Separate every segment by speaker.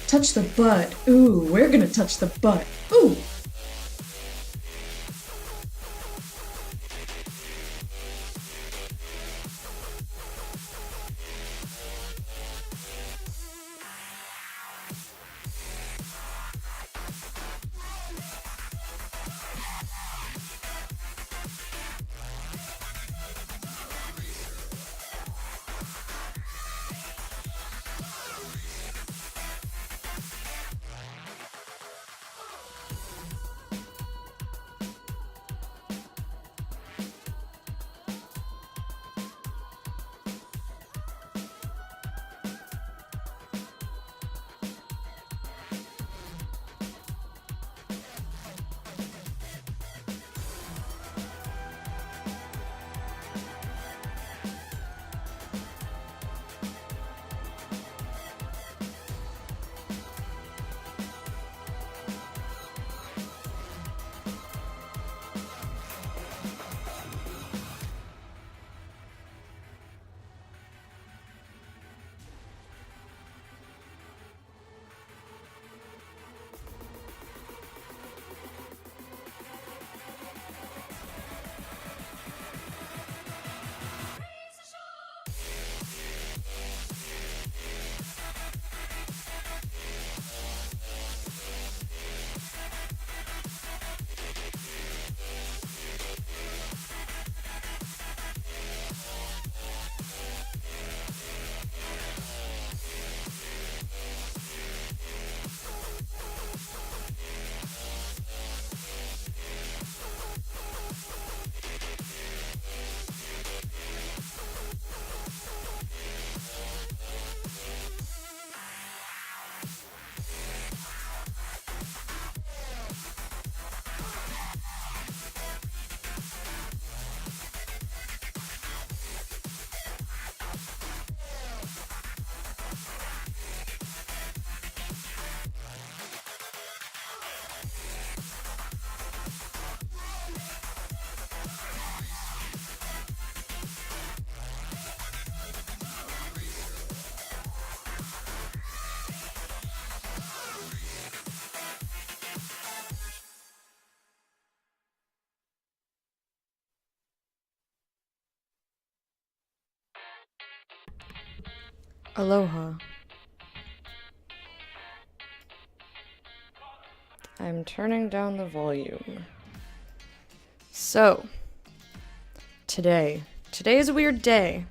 Speaker 1: Touch the butt. Ooh, we're gonna touch the butt. Ooh. Aloha. I'm turning down the volume. So, today is a weird day.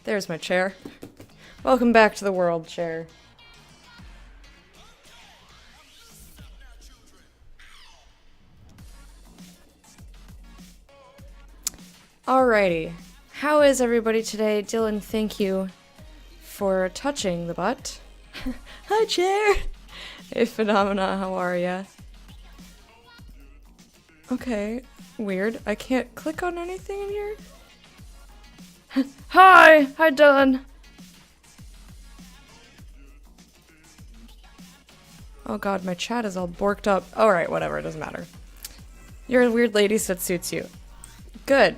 Speaker 1: There's my chair. Welcome back to the world, chair. Alrighty. How is everybody today? Dylan, thank you for touching the butt. Hi, chair! Hey, Phenomena, how are ya? Okay, weird. I can't click on anything in here? Hi! Hi, Dylan! Oh god, my chat is all borked up. Alright, whatever, it doesn't matter. You're a weird lady, so it suits you. Good.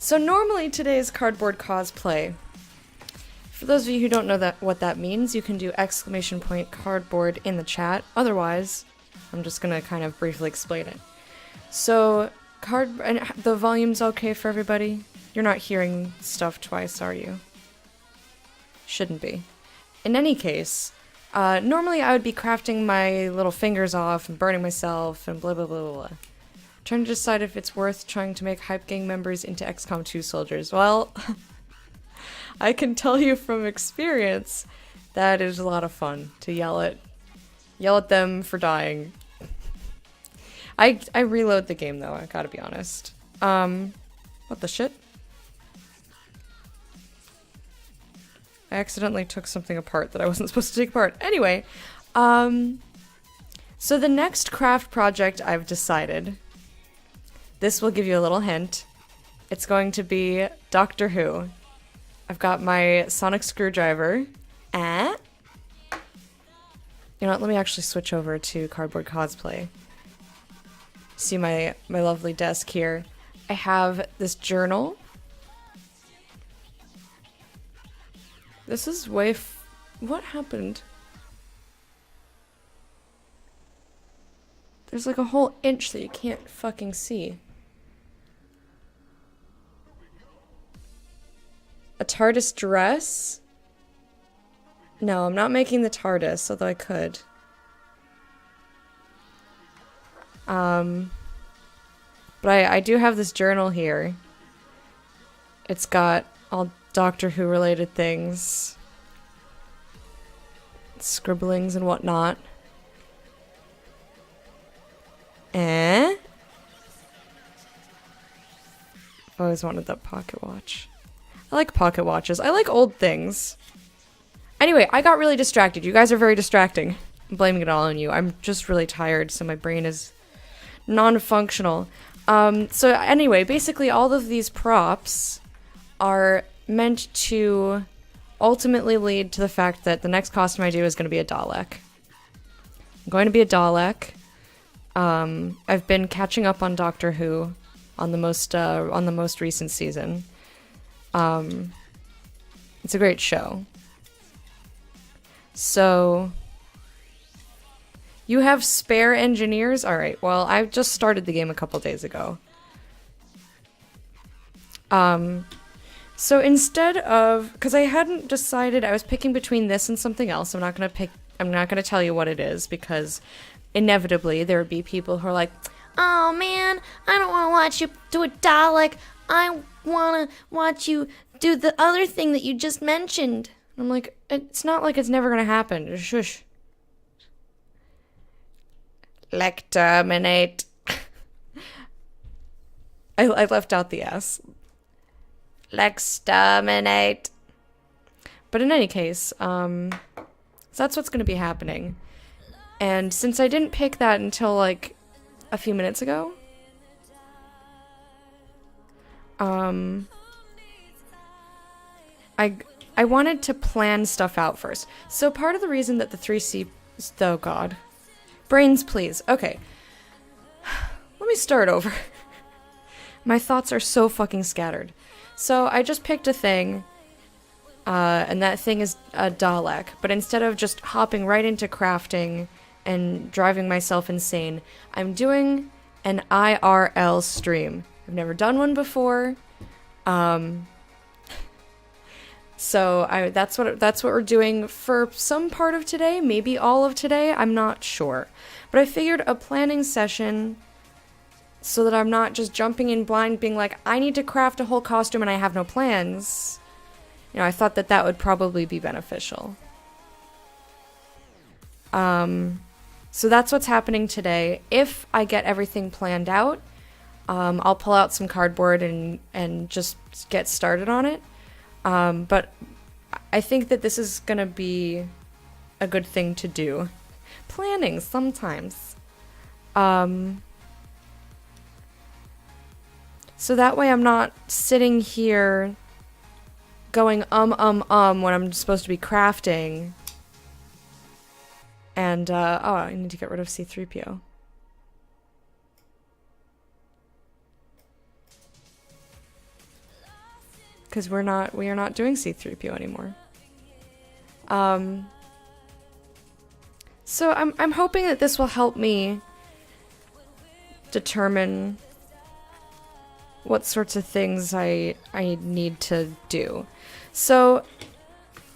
Speaker 1: So normally today's cardboard cosplay. For those of you who don't know what that means, you can do !cardboard in the chat. Otherwise, I'm just gonna kind of briefly explain it. So, and the volume's okay for everybody? You're not hearing stuff twice, are you? Shouldn't be. In any case, normally I would be crafting my little fingers off and burning myself and blah blah blah blah blah. Trying to decide if it's worth trying to make Hype Gang members into XCOM 2 soldiers. Well, I can tell you from experience that is a lot of fun to yell at them for dying. I reload the game though, I gotta be honest. What the shit? I accidentally took something apart that I wasn't supposed to take apart. Anyway, so the next craft project I've decided, this will give you a little hint. It's going to be Doctor Who. I've got my sonic screwdriver. You know what, let me actually switch over to Cardboard Cosplay. See my lovely desk here. I have this journal. This is way what happened? There's like a whole inch that you can't fucking see. A TARDIS dress? No, I'm not making the TARDIS, although I could. But I do have this journal here. It's got all Doctor Who related things. Scribblings and whatnot. I've always wanted that pocket watch. I like pocket watches. I like old things. Anyway, I got really distracted. You guys are very distracting. I'm blaming it all on you. I'm just really tired, so my brain is non-functional. So anyway, basically all of these props are meant to ultimately lead to the fact that the next costume I do is going to be a Dalek. I'm going to be a Dalek. I've been catching up on Doctor Who on the most recent season. It's a great show. So you have spare engineers? Alright, well, I just started the game a couple days ago. So instead of, because I hadn't decided, I was picking between this and something else. I'm not gonna tell you what it is, because inevitably there would be people who are like, oh man, I don't want to watch you do a Dalek. I want to watch you do the other thing that you just mentioned. I'm like, it's not like it's never gonna happen. Shush. Lecterminate. I left out the S. Lecterminate. But in any case, so that's what's gonna be happening. And since I didn't pick that until like a few minutes ago, I wanted to plan stuff out first. So part of the reason that the 3C... Oh god. Brains, please. Okay. Let me start over. My thoughts are so fucking scattered. So I just picked a thing, and that thing is a Dalek. But instead of just hopping right into crafting and driving myself insane, I'm doing an IRL stream. I've never done one before. So that's what we're doing for some part of today, maybe all of today, I'm not sure. But I figured a planning session so that I'm not just jumping in blind being like, I need to craft a whole costume and I have no plans. You know, I thought that would probably be beneficial. So that's what's happening today. If I get everything planned out, I'll pull out some cardboard and just get started on it. But I think that this is gonna be a good thing to do. Planning, sometimes. So that way I'm not sitting here going when I'm supposed to be crafting. And, I need to get rid of C-3PO. Because we are not doing C-3PO anymore. So I'm hoping that this will help me determine what sorts of things I need to do. So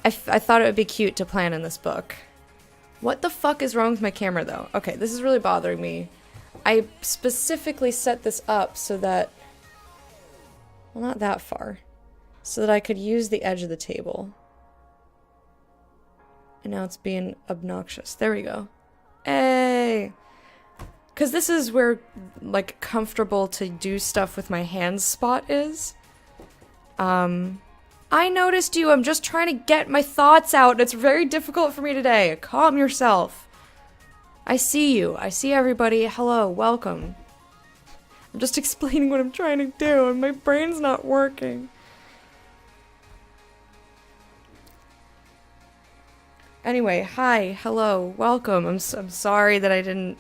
Speaker 1: I thought it would be cute to plan in this book. What the fuck is wrong with my camera though? Okay, this is really bothering me. I specifically set this up so that, well, not that far, so that I could use the edge of the table. And now it's being obnoxious. There we go. Hey! Because this is where, like, comfortable to do stuff with my hands spot is. I noticed you. I'm just trying to get my thoughts out. It's very difficult for me today. Calm yourself. I see you. I see everybody. Hello. Welcome. I'm just explaining what I'm trying to do, and my brain's not working. Anyway, hi, hello, welcome. I'm sorry that I didn't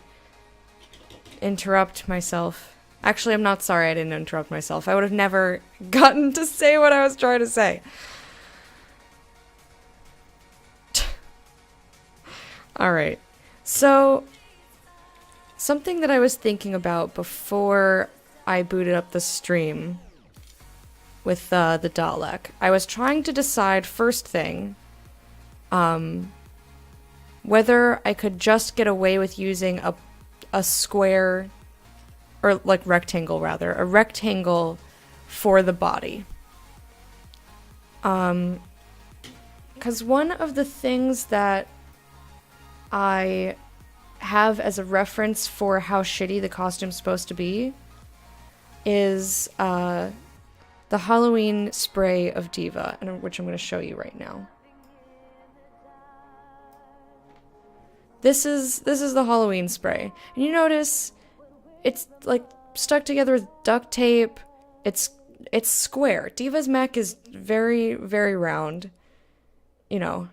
Speaker 1: interrupt myself. Actually, I'm not sorry I didn't interrupt myself. I would have never gotten to say what I was trying to say. Alright. So, something that I was thinking about before I booted up the stream with the Dalek. I was trying to decide, first thing, whether I could just get away with using a square, or like rectangle rather, a rectangle for the body. Because one of the things that I have as a reference for how shitty the costume's supposed to be is the Halloween spray of Diva, which I'm going to show you right now. This is the Halloween spray. And you notice it's like stuck together with duct tape. It's square. Diva's mech is very, very round. You know,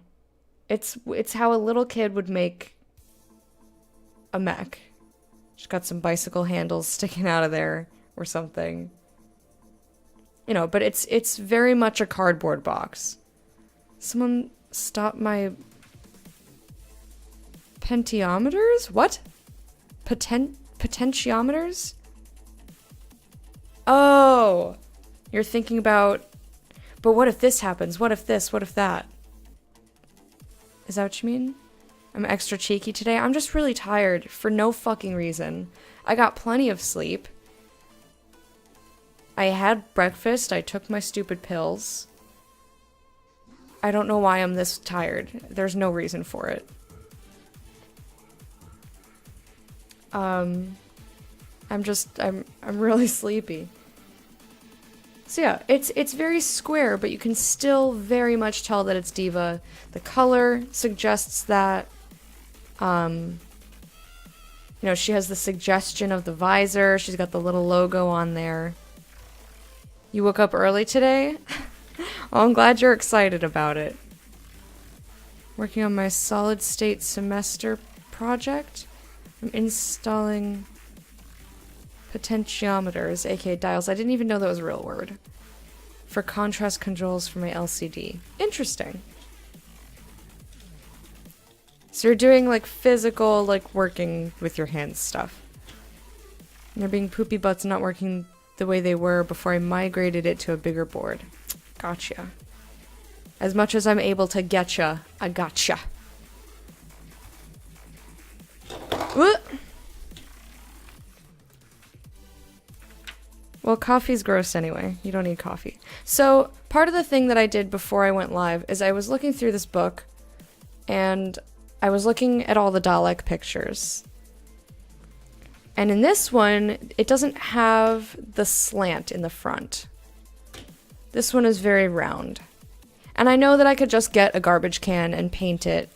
Speaker 1: it's how a little kid would make a mech. She's got some bicycle handles sticking out of there or something. You know, but it's very much a cardboard box. Someone stop my pentiometers? What? Potentiometers? Oh! You're thinking about, but what if this happens? What if this? What if that? Is that what you mean? I'm extra cheeky today. I'm just really tired for no fucking reason. I got plenty of sleep. I had breakfast. I took my stupid pills. I don't know why I'm this tired. There's no reason for it. I'm really sleepy. So yeah, it's very square, but you can still very much tell that it's Diva. The color suggests that, you know, she has the suggestion of the visor. She's got the little logo on there. You woke up early today? Oh, I'm glad you're excited about it. Working on my solid state semester project. I'm installing potentiometers, aka dials. I didn't even know that was a real word. For contrast controls for my LCD. Interesting. So you're doing like physical, like working with your hands stuff. And they're being poopy butts not working the way they were before I migrated it to a bigger board. Gotcha. As much as I'm able to getcha, I gotcha. Well, coffee's gross anyway. You don't need coffee. So, part of the thing that I did before I went live is I was looking through this book, and I was looking at all the Dalek pictures. And in this one, it doesn't have the slant in the front. This one is very round. And I know that I could just get a garbage can and paint it.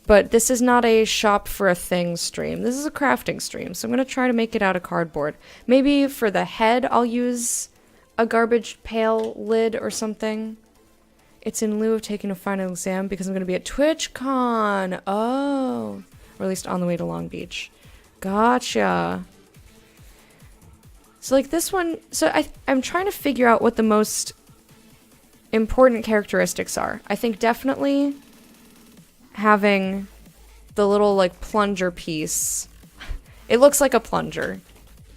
Speaker 1: But this is not a shop for a thing stream. This is a crafting stream, so I'm going to try to make it out of cardboard. Maybe for the head, I'll use a garbage pail lid or something. It's in lieu of taking a final exam because I'm going to be at TwitchCon. Oh. Or at least on the way to Long Beach. Gotcha. So like this one, so I'm trying to figure out what the most important characteristics are. I think definitely having the little like plunger piece. It looks like a plunger.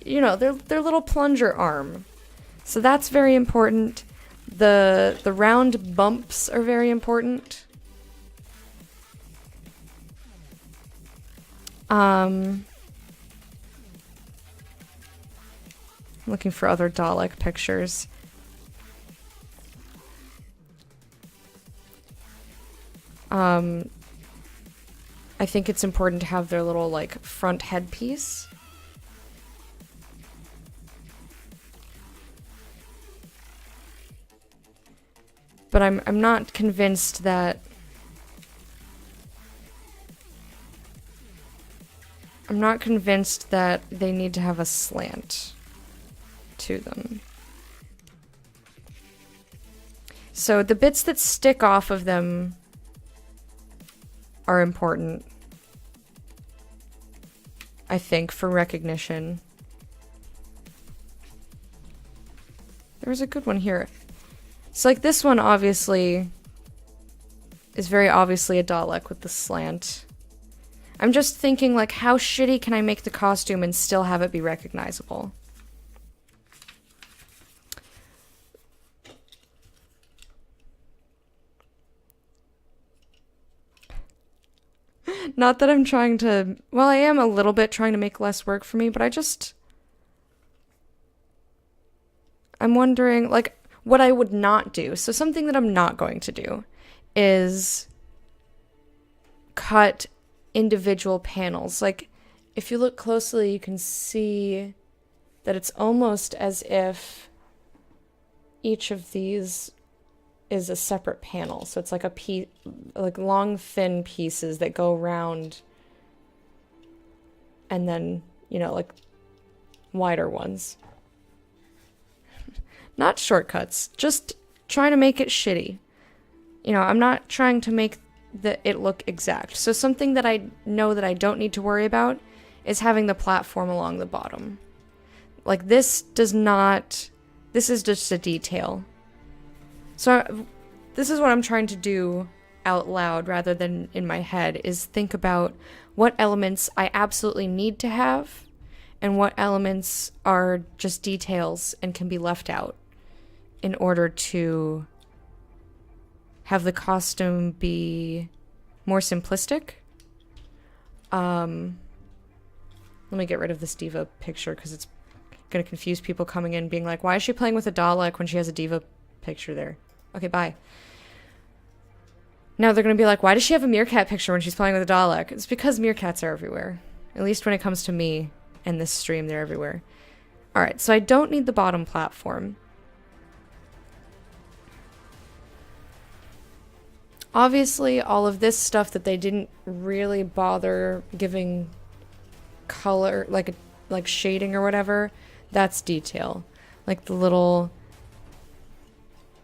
Speaker 1: You know, their little plunger arm. So that's very important. The round bumps are very important. Looking for other Dalek pictures. I think it's important to have their little, like, front headpiece. But I'm not convinced that... I'm not convinced that they need to have a slant to them. So the bits that stick off of them are important, I think, for recognition. There's a good one here. So like this one, obviously, is very obviously a Dalek with the slant. I'm just thinking, like, how shitty can I make the costume and still have it be recognizable? Not that I'm trying to... Well, I am a little bit trying to make less work for me, but I'm wondering, like, what I would not do. So something that I'm not going to do is cut individual panels. Like, if you look closely, you can see that it's almost as if each of these is a separate panel. So it's like a piece, like long, thin pieces that go around and then, you know, like wider ones. Not shortcuts, just trying to make it shitty. You know, I'm not trying to make it look exact. So something that I know that I don't need to worry about is having the platform along the bottom. Like, this is just a detail. So this is what I'm trying to do out loud rather than in my head, is think about what elements I absolutely need to have and what elements are just details and can be left out in order to have the costume be more simplistic. Let me get rid of this diva picture because it's going to confuse people coming in being like, why is she playing with a Dalek when she has a diva picture there? Okay, bye. Now they're going to be like, why does she have a meerkat picture when she's playing with a Dalek? It's because meerkats are everywhere. At least when it comes to me and this stream, they're everywhere. Alright, so I don't need the bottom platform. Obviously, all of this stuff that they didn't really bother giving color, like shading or whatever, that's detail. Like the little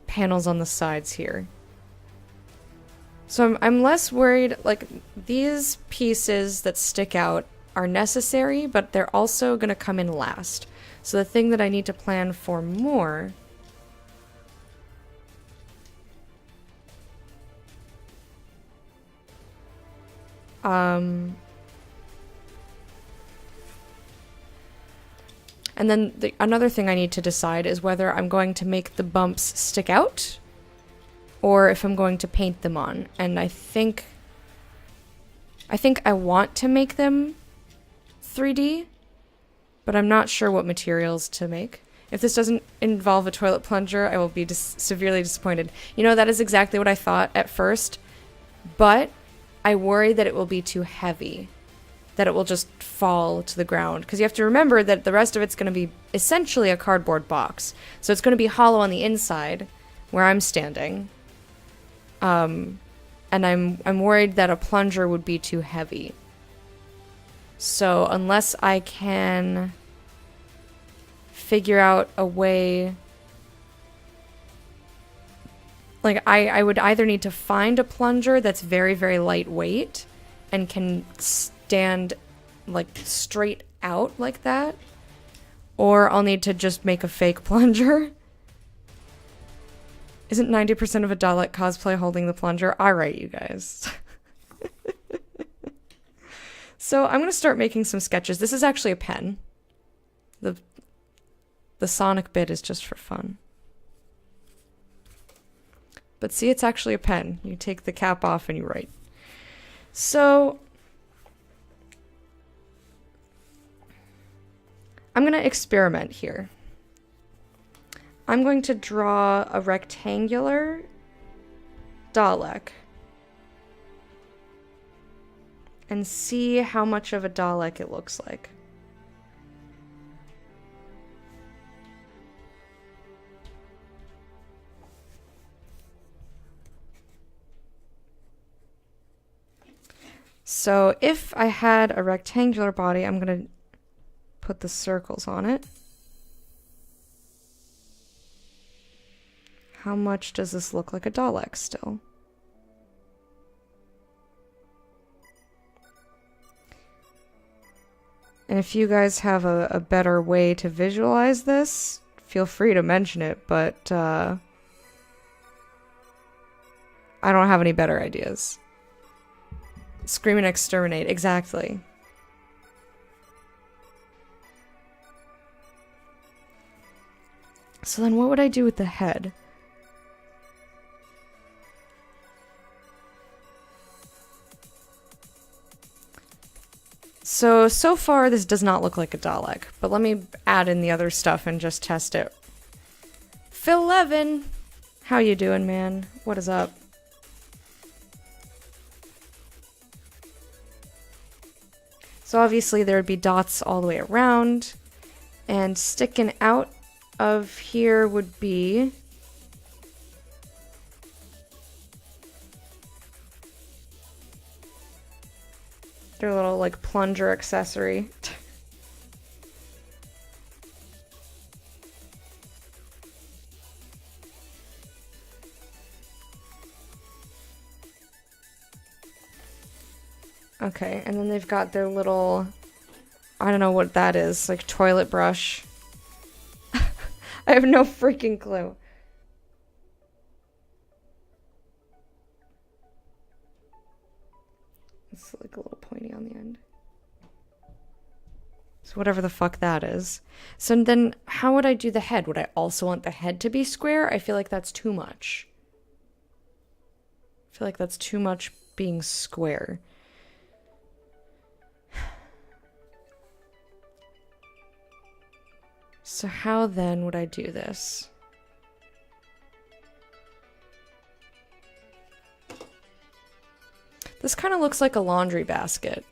Speaker 1: panels on the sides here. So I'm less worried, like, these pieces that stick out are necessary, but they're also going to come in last. So the thing that I need to plan for more and then another thing I need to decide is whether I'm going to make the bumps stick out or if I'm going to paint them on. And I think I want to make them 3D, but I'm not sure what materials to make. If this doesn't involve a toilet plunger, I will be severely disappointed. You know, that is exactly what I thought at first, but I worry that it will be too heavy, that it will just fall to the ground. Because you have to remember that the rest of it's going to be essentially a cardboard box. So it's going to be hollow on the inside, where I'm standing. And I'm worried that a plunger would be too heavy. So unless I can figure out a way... Like, I would either need to find a plunger that's very, very lightweight and can stand, like, straight out like that, or I'll need to just make a fake plunger. Isn't 90% of a Dalek cosplay holding the plunger? Alright, you guys. So I'm going to start making some sketches. This is actually a pen. The sonic bit is just for fun. But see, it's actually a pen. You take the cap off and you write. So I'm going to experiment here. I'm going to draw a rectangular Dalek and see how much of a Dalek it looks like. So if I had a rectangular body, I'm going to put the circles on it. How much does this look like a Dalek still? And if you guys have a better way to visualize this, feel free to mention it, but I don't have any better ideas. Scream and exterminate, exactly. So then what would I do with the head? So far this does not look like a Dalek, but let me add in the other stuff and just test it. Phil11! How you doing, man? What is up? So obviously there would be dots all the way around, and sticking out of here would be their little like plunger accessory. Okay, and then they've got their little, I don't know what that is, like toilet brush. I have no freaking clue. It's like a little pointy on the end. So whatever the fuck that is. So then how would I do the head? Would I also want the head to be square? I feel like that's too much. I feel like that's too much being square. So how then would I do this? This kind of looks like a laundry basket.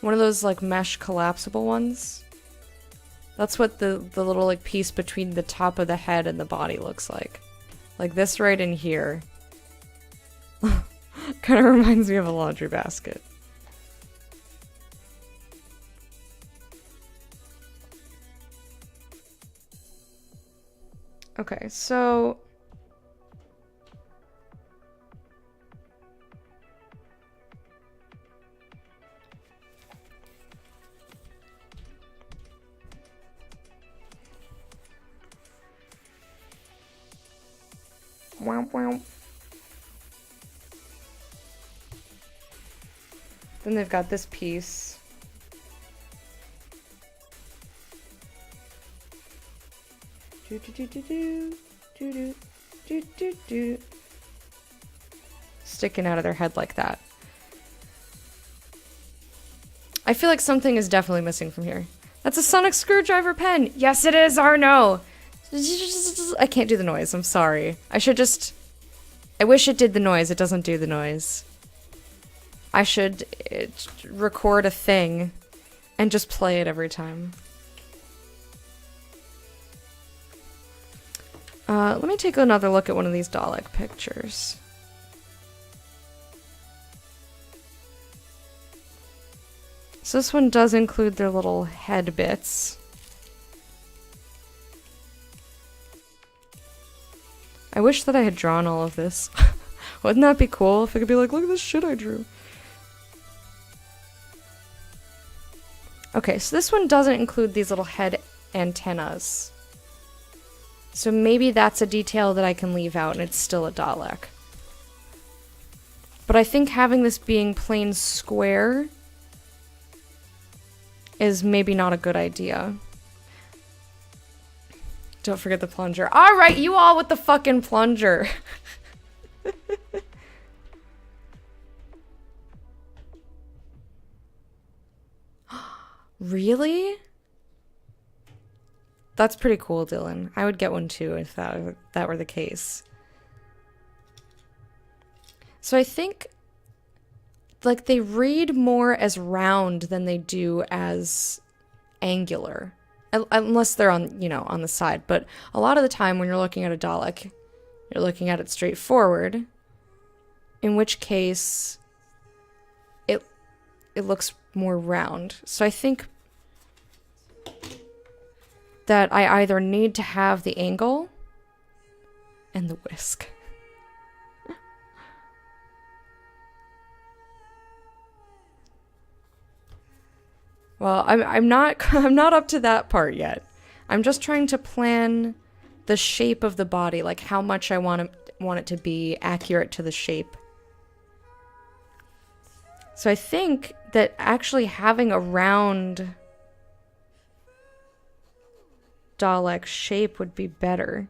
Speaker 1: One of those like mesh collapsible ones. That's what the little like piece between the top of the head and the body looks like. Like this right in here. Kind of reminds me of a laundry basket. Okay, so then they've got this piece. Sticking out of their head like that. I feel like something is definitely missing from here. That's a sonic screwdriver pen. Yes, it is, Arno. I can't do the noise. I'm sorry. I wish it did the noise. It doesn't do the noise. I should record a thing and just play it every time. Let me take another look at one of these Dalek pictures. So this one does include their little head bits. I wish that I had drawn all of this. Wouldn't that be cool if I could be like, look at this shit I drew. Okay, so this one doesn't include these little head antennas. So maybe that's a detail that I can leave out and it's still a Dalek. But I think having this being plain square is maybe not a good idea. Don't forget the plunger. Alright, you all with the fucking plunger. Really? That's pretty cool, Dylan. I would get one too if that were the case. So I think like they read more as round than they do as angular. Unless they're on, you know, on the side. But a lot of the time when you're looking at a Dalek, you're looking at it straight forward. In which case it looks more round. So I think that I either need to have the angle and the whisk. Well, I'm not up to that part yet. I'm just trying to plan the shape of the body, like how much I want to, want it to be accurate to the shape. So I think that actually having a round Dalek shape would be better.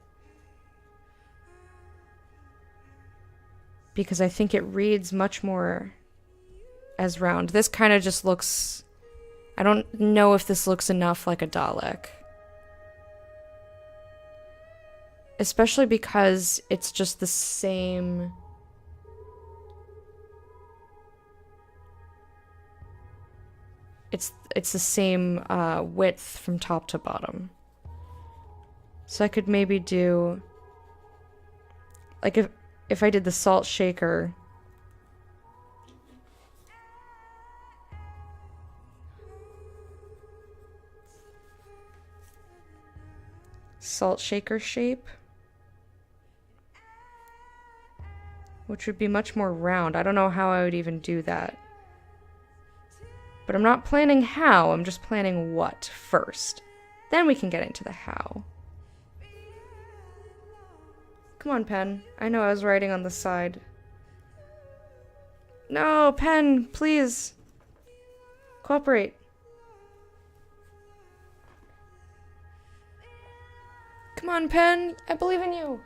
Speaker 1: Because I think it reads much more as round. This kind of just looks... I don't know if this looks enough like a Dalek. Especially because it's just the same... It's the same width from top to bottom. So I could maybe do... Like if I did the salt shaker... Salt shaker shape, which would be much more round. I don't know how I would even do that. But I'm not planning how, I'm just planning what first. Then we can get into the how. Come on, pen. I know I was writing on the side. No, pen, please. Cooperate. Come on, pen. I believe in you.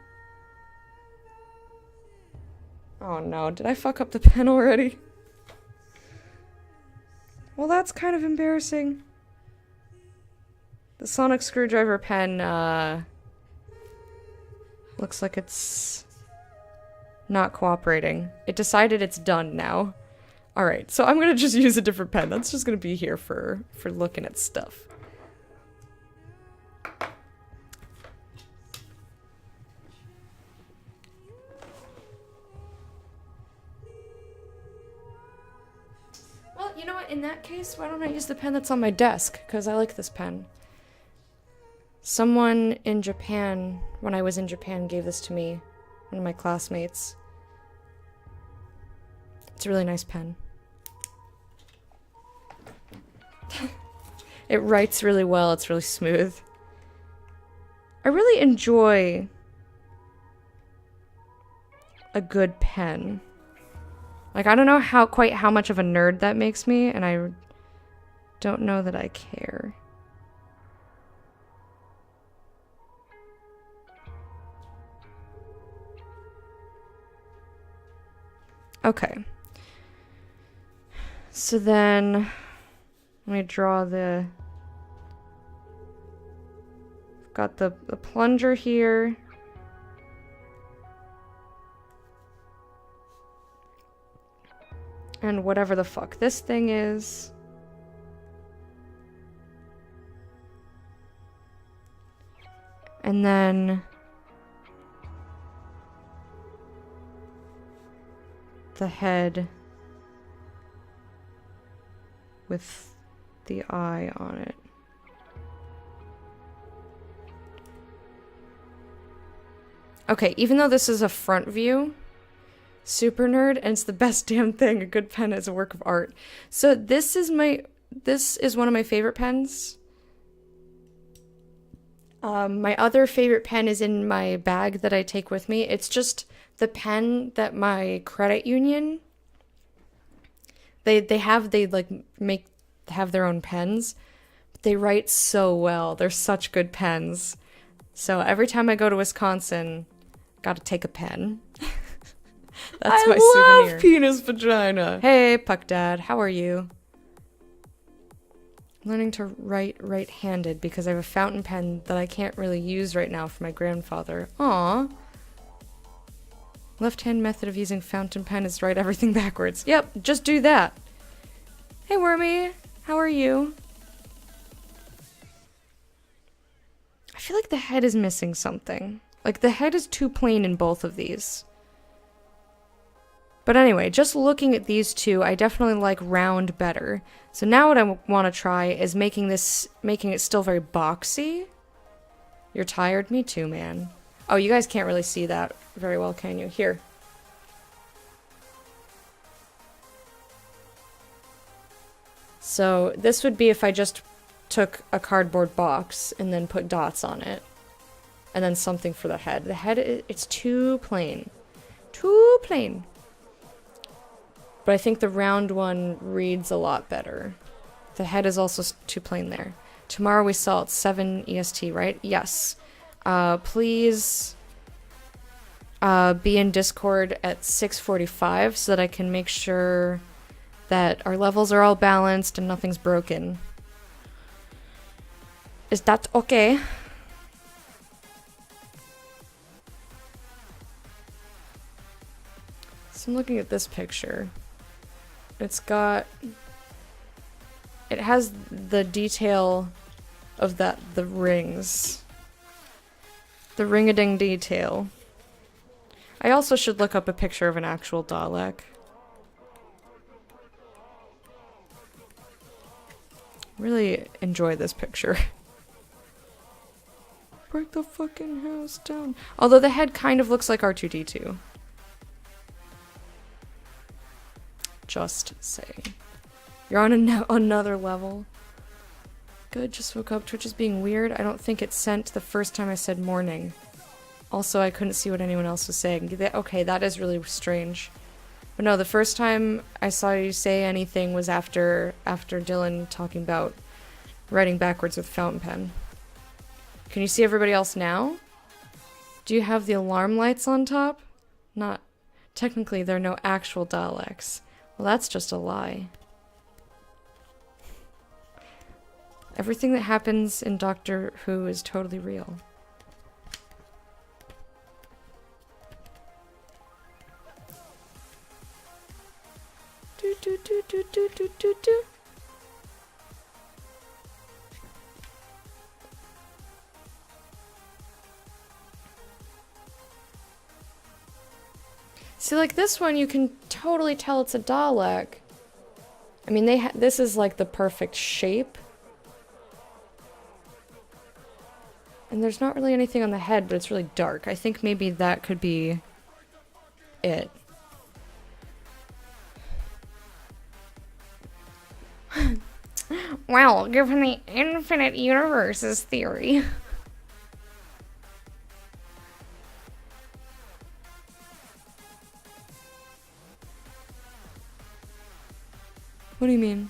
Speaker 1: Oh no, did I fuck up the pen already? Well, that's kind of embarrassing. The sonic screwdriver pen, looks like it's not cooperating. It decided it's done now. Alright, so I'm gonna just use a different pen. That's just gonna be here for looking at stuff. Well, you know what? In that case, why don't I use the pen that's on my desk? Because I like this pen. Someone in Japan, when I was in Japan, gave this to me. One of my classmates. It's a really nice pen. It writes really well. It's really smooth. I really enjoy a good pen. Like, I don't know quite how much of a nerd that makes me, and I don't know that I care. Okay. So then, let me draw the... Got the plunger here. And whatever the fuck this thing is. And then... the head with the eye on it. Okay, even though this is a front view, super nerd, and it's the best damn thing. A good pen is a work of art. So this is one of my favorite pens. My other favorite pen is in my bag that I take with me. It's just the pen that my credit union, they have their own pens. But they write so well. They're such good pens. So every time I go to Wisconsin, gotta take a pen. That's my souvenir. I love penis vagina. Hey, Puck Dad, how are you? Learning to write right-handed because I have a fountain pen that I can't really use right now for my grandfather. Aww. Left-hand method of using fountain pen is write everything backwards. Yep, just do that. Hey, Wormy. How are you? I feel like the head is missing something. Like, the head is too plain in both of these. But anyway, just looking at these two, I definitely like round better. So now what I want to try is making it still very boxy. You're tired? Me too, man. Oh, you guys can't really see that very well, can you? Here. So this would be if I just took a cardboard box and then put dots on it. And then something for the head. The head, it's too plain. Too plain. But I think the round one reads a lot better. The head is also too plain there. Tomorrow we sell at 7 EST, right? Yes. Please be in Discord at 6:45 so that I can make sure that our levels are all balanced and nothing's broken. Is that okay? So I'm looking at this picture. It has the detail of the rings. The ring-a-ding detail. I also should look up a picture of an actual Dalek. Really enjoy this picture. Break the fucking house down. Although the head kind of looks like R2-D2. Just saying. You're on another level. Good, just woke up. Twitch is being weird. I don't think it sent the first time I said morning. Also, I couldn't see what anyone else was saying. Okay, that is really strange. But no, the first time I saw you say anything was after Dylan talking about writing backwards with fountain pen. Can you see everybody else now? Do you have the alarm lights on top? Not. Technically, there are no actual Daleks. Well, that's just a lie. Everything that happens in Doctor Who is totally real. Do do do do do do do do. See, like this one, you can totally tell it's a Dalek. I mean, this is like the perfect shape. And there's not really anything on the head, but it's really dark. I think maybe that could be it. Well, given the infinite universes theory. What do you mean?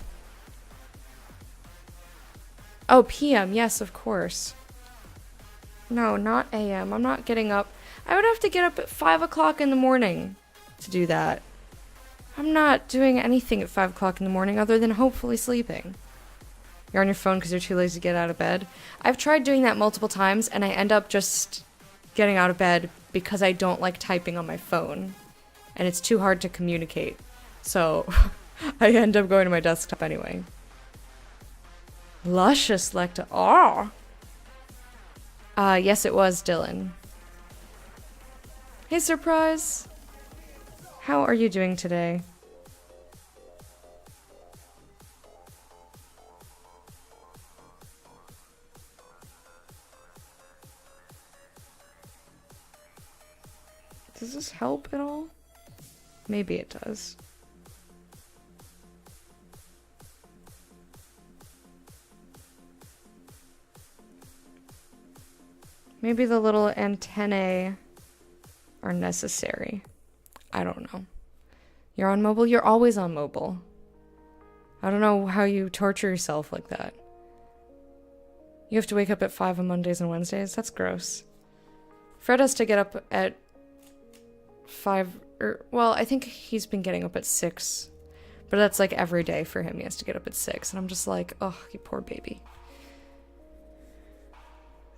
Speaker 1: Oh, PM, yes, of course. No, not AM. I'm not getting up. I would have to get up at 5 o'clock in the morning to do that. I'm not doing anything at 5 o'clock in the morning other than hopefully sleeping. You're on your phone because you're too lazy to get out of bed. I've tried doing that multiple times and I end up just getting out of bed because I don't like typing on my phone. And it's too hard to communicate. So I end up going to my desktop anyway. Luscious Lecta. Oh! Yes, it was Dylan. Hey, Surprise! How are you doing today? Does this help at all? Maybe it does. Maybe the little antennae are necessary. I don't know. You're on mobile? You're always on mobile. I don't know how you torture yourself like that. You have to wake up at 5 on Mondays and Wednesdays? That's gross. Fred has to get up at 5, well, I think he's been getting up at 6. But that's like every day for him. He has to get up at 6. And I'm just like, oh, you poor baby.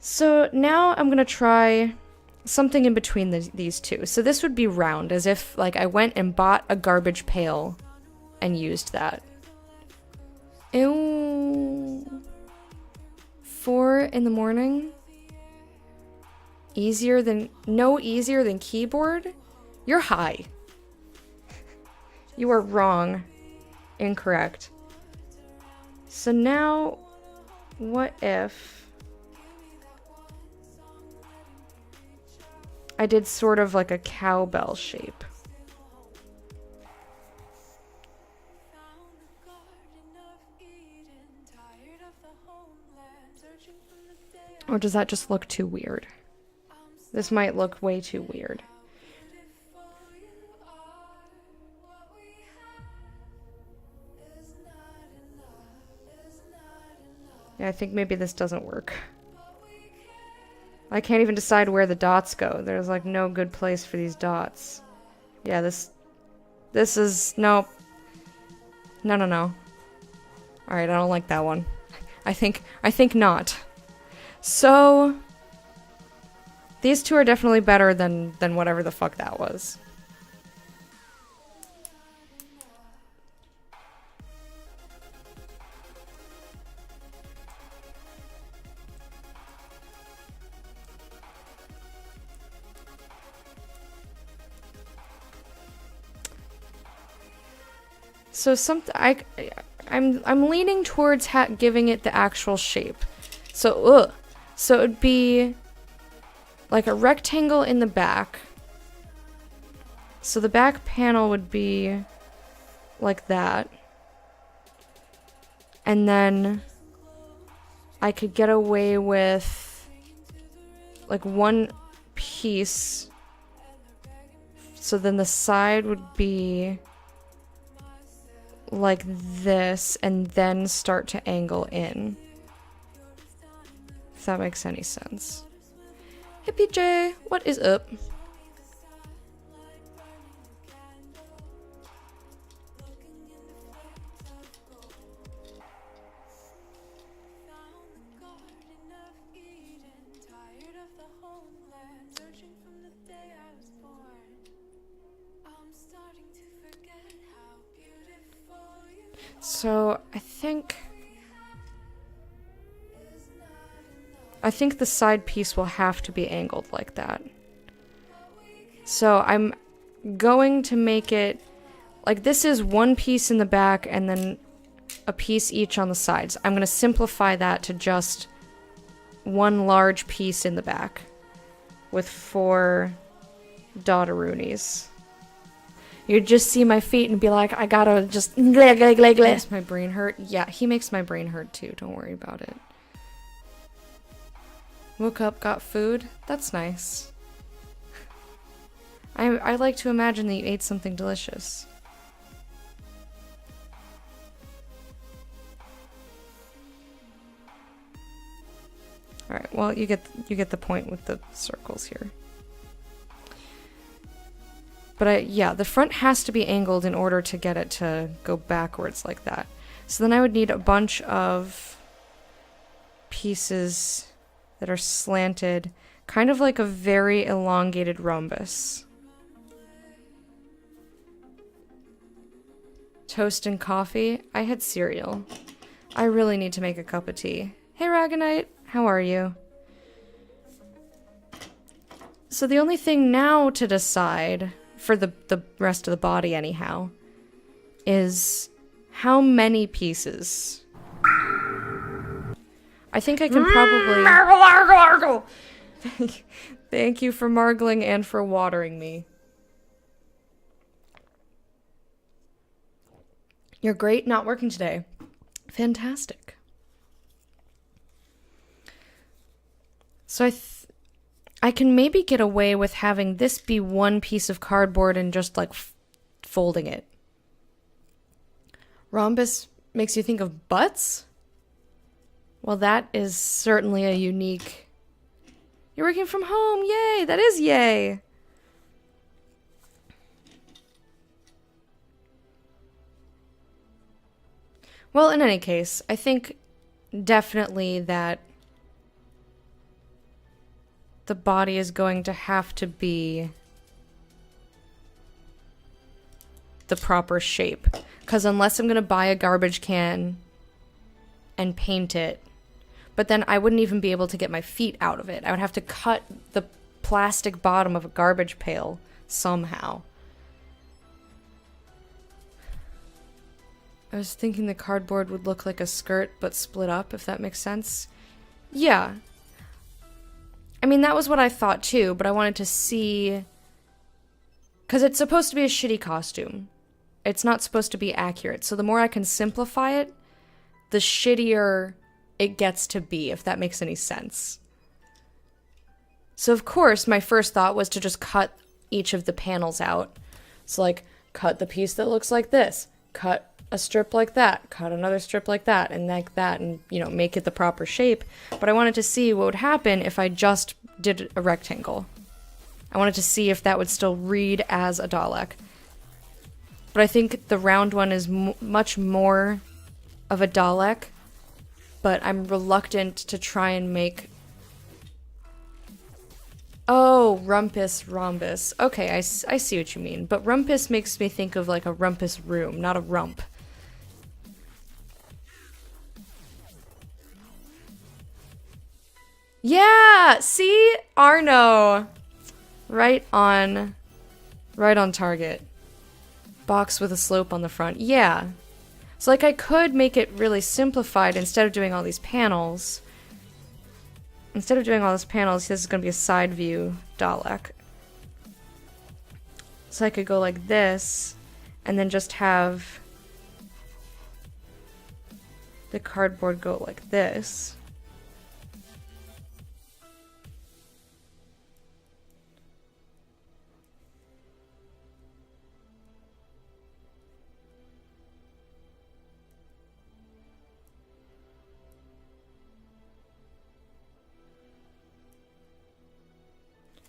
Speaker 1: So now I'm gonna try something in between these two. So this would be round, as if like I went and bought a garbage pail and used that. Ew. 4 in the morning? No easier than keyboard? You're high. You are wrong. Incorrect. So now, what if I did sort of like a cowbell shape? Or does that just look too weird? This might look way too weird. Yeah, I think maybe this doesn't work. I can't even decide where the dots go. There's like no good place for these dots. Yeah, this is, no. No. Alright, I don't like that one. I think not. So, these two are definitely better than whatever the fuck that was. So I'm leaning towards giving it the actual shape. So so it'd be like a rectangle in the back. So the back panel would be like that. And then I could get away with like one piece. So then the side would be like this, and then start to angle in. If that makes any sense. Hey PJ, what is up? So, I think the side piece will have to be angled like that. So I'm going to make it, like this is one piece in the back and then a piece each on the sides. I'm going to simplify that to just one large piece in the back with 4 Dotteroonies. You'd just see my feet and be like, I gotta just... Makes my brain hurt. Yeah, he makes my brain hurt too. Don't worry about it. Woke up, got food. That's nice. I like to imagine that you ate something delicious. Alright, well, you get the point with the circles here. But yeah, the front has to be angled in order to get it to go backwards like that. So then I would need a bunch of pieces that are slanted, kind of like a very elongated rhombus. Toast and coffee? I had cereal. I really need to make a cup of tea. Hey Ragonite, how are you? So the only thing now to decide, for the rest of the body anyhow, is how many pieces. I think I can probably... Thank you for margling and for watering me. You're great, not working today. Fantastic. So I can maybe get away with having this be one piece of cardboard and just like folding it. Rhombus makes you think of butts? Well, that is certainly a unique... You're working from home, yay! That is yay! Well, in any case, I think definitely that the body is going to have to be the proper shape. Because unless I'm going to buy a garbage can and paint it, but then I wouldn't even be able to get my feet out of it. I would have to cut the plastic bottom of a garbage pail somehow. I was thinking the cardboard would look like a skirt, but split up, if that makes sense. Yeah. I mean, that was what I thought too, but I wanted to see... Because it's supposed to be a shitty costume. It's not supposed to be accurate. So the more I can simplify it, the shittier it gets to be, if that makes any sense. So of course, my first thought was to just cut each of the panels out. So like, cut the piece that looks like this, cut a strip like that, cut another strip like that, and you know, make it the proper shape. But I wanted to see what would happen if I just did a rectangle. I wanted to see if that would still read as a Dalek. But I think the round one is much more of a Dalek, but I'm reluctant to try and make... Oh, rumpus, rhombus. Okay, I see what you mean. But rumpus makes me think of like a rumpus room, not a rump. Yeah! See? Arno! Right on target. Box with a slope on the front. Yeah. So like I could make it really simplified instead of doing all these panels. Instead of doing all these panels, this is going to be a side view Dalek. So I could go like this, and then just have the cardboard go like this.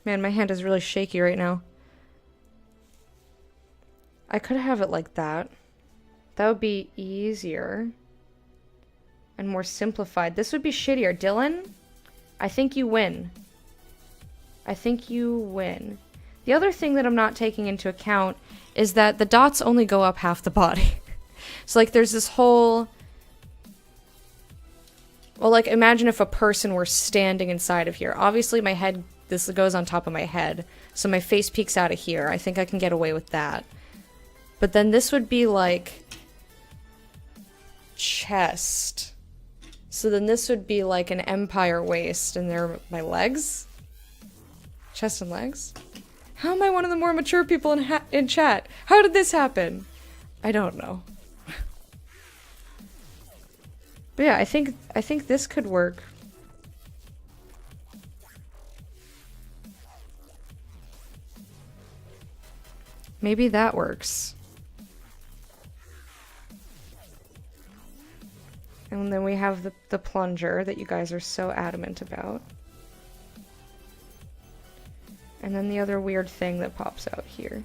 Speaker 1: Man, my hand is really shaky right now. I could have it like that. That would be easier. And more simplified. This would be shittier. Dylan, I think you win. I think you win. The other thing that I'm not taking into account is that the dots only go up half the body. So like there's this whole... Well, like imagine if a person were standing inside of here. Obviously my head... This goes on top of my head, so my face peeks out of here. I think I can get away with that. But then this would be like... chest. So then this would be like an empire waist, and they're my legs? Chest and legs? How am I one of the more mature people in chat? How did this happen? I don't know. But yeah, I think this could work. Maybe that works. And then we have the plunger that you guys are so adamant about. And then the other weird thing that pops out here.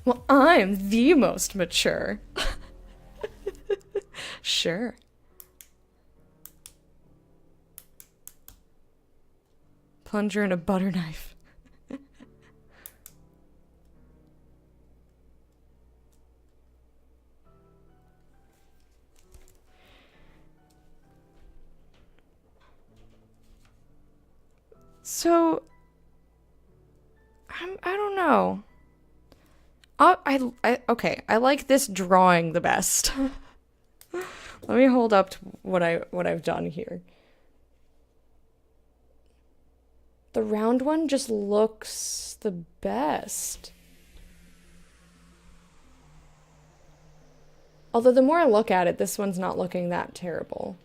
Speaker 1: Well, I'm the most mature. Sure. Plunger and a butter knife. So, I don't know. Okay, I like this drawing the best. Let me hold up to what I've done here. The round one just looks the best. Although the more I look at it, this one's not looking that terrible.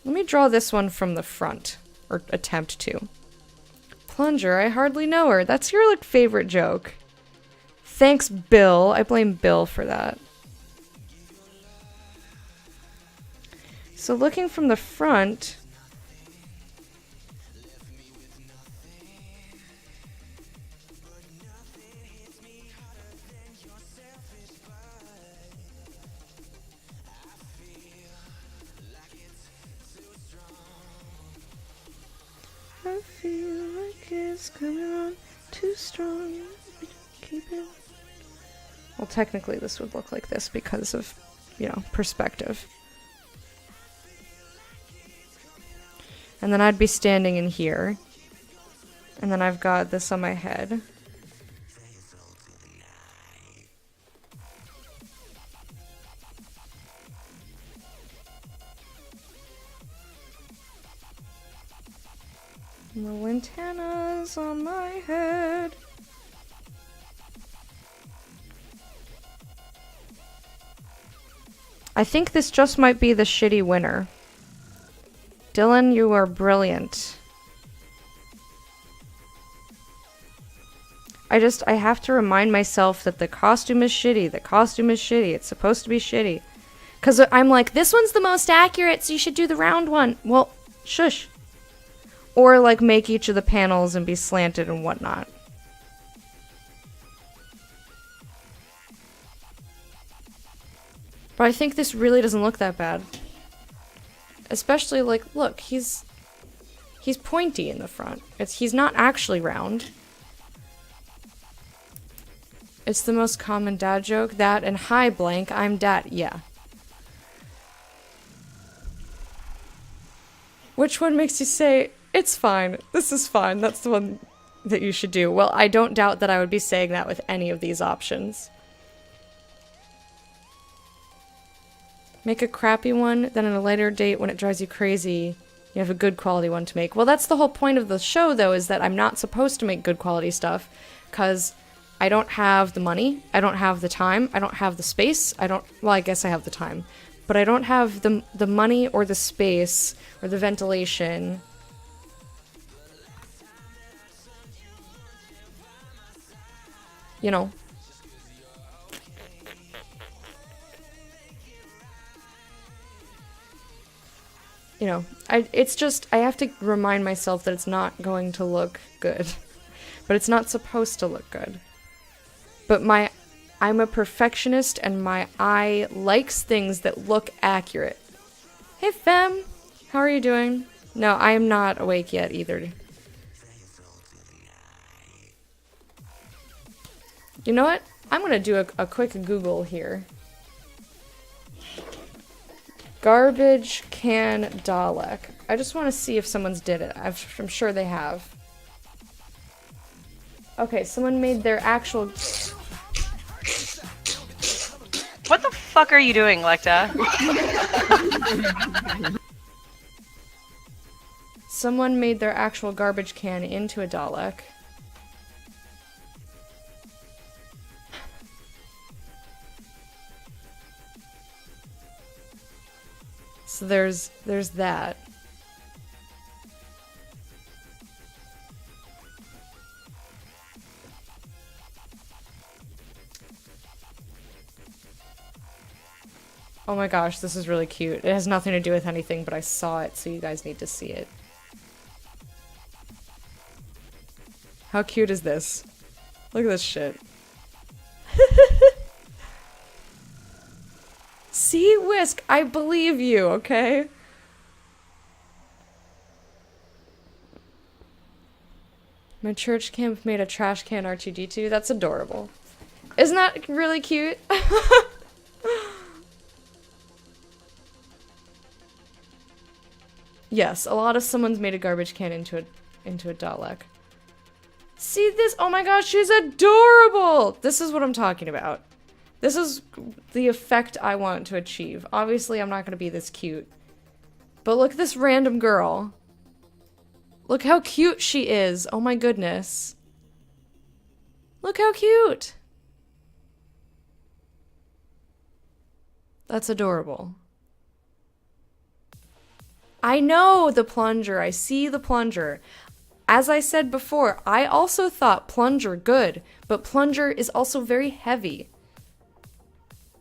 Speaker 1: Let me draw this one from the front, or attempt to. Plunger, I hardly know her. That's your like favorite joke. Thanks, Bill. I blame Bill for that. So looking from the front... I feel like it's coming on too strong. Keep it. Well, technically this would look like this because of, you know, perspective. And then I'd be standing in here. And then I've got this on my head. No antennas on my head. I think this just might be the shitty winner. Dylan, you are brilliant. I have to remind myself that the costume is shitty. The costume is shitty. It's supposed to be shitty. Because I'm like, this one's the most accurate, so you should do the round one. Well, shush. Or, like, make each of the panels and be slanted and whatnot. But I think this really doesn't look that bad. Especially, like, look, he's pointy in the front. He's not actually round. It's the most common dad joke. That and hi blank, I'm dad. Yeah. Which one makes you say, it's fine, this is fine, that's the one that you should do? Well, I don't doubt that I would be saying that with any of these options. Make a crappy one, then on a later date when it drives you crazy, you have a good quality one to make. Well, that's the whole point of the show, though, is that I'm not supposed to make good quality stuff, because I don't have the money, I don't have the time, I don't have the space, well, I guess I have the time. But I don't have the money or the space or the ventilation. You know. You know, it's just, I have to remind myself that it's not going to look good. But it's not supposed to look good. But I'm a perfectionist and my eye likes things that look accurate. Hey femme, how are you doing? No, I am not awake yet either. You know what? I'm gonna do a quick Google here. Garbage can Dalek. I just want to see if someone's did it. I'm sure they have. Okay, someone made their actual...
Speaker 2: What the fuck are you doing, Lecta?
Speaker 1: Someone made their actual garbage can into a Dalek. So there's that. Oh my gosh, this is really cute. It has nothing to do with anything, but I saw it, so you guys need to see it. How cute is this? Look at this shit. See, Whisk, I believe you, okay? My church camp made a trash can R2-D2. That's adorable. Isn't that really cute? Yes, a lot of someone's made a garbage can into a Dalek. See this? Oh my gosh, she's adorable! This is what I'm talking about. This is the effect I want to achieve. Obviously, I'm not gonna be this cute. But look at this random girl. Look how cute she is. Oh my goodness. Look how cute! That's adorable. I know the plunger. I see the plunger. As I said before, I also thought plunger good, but plunger is also very heavy.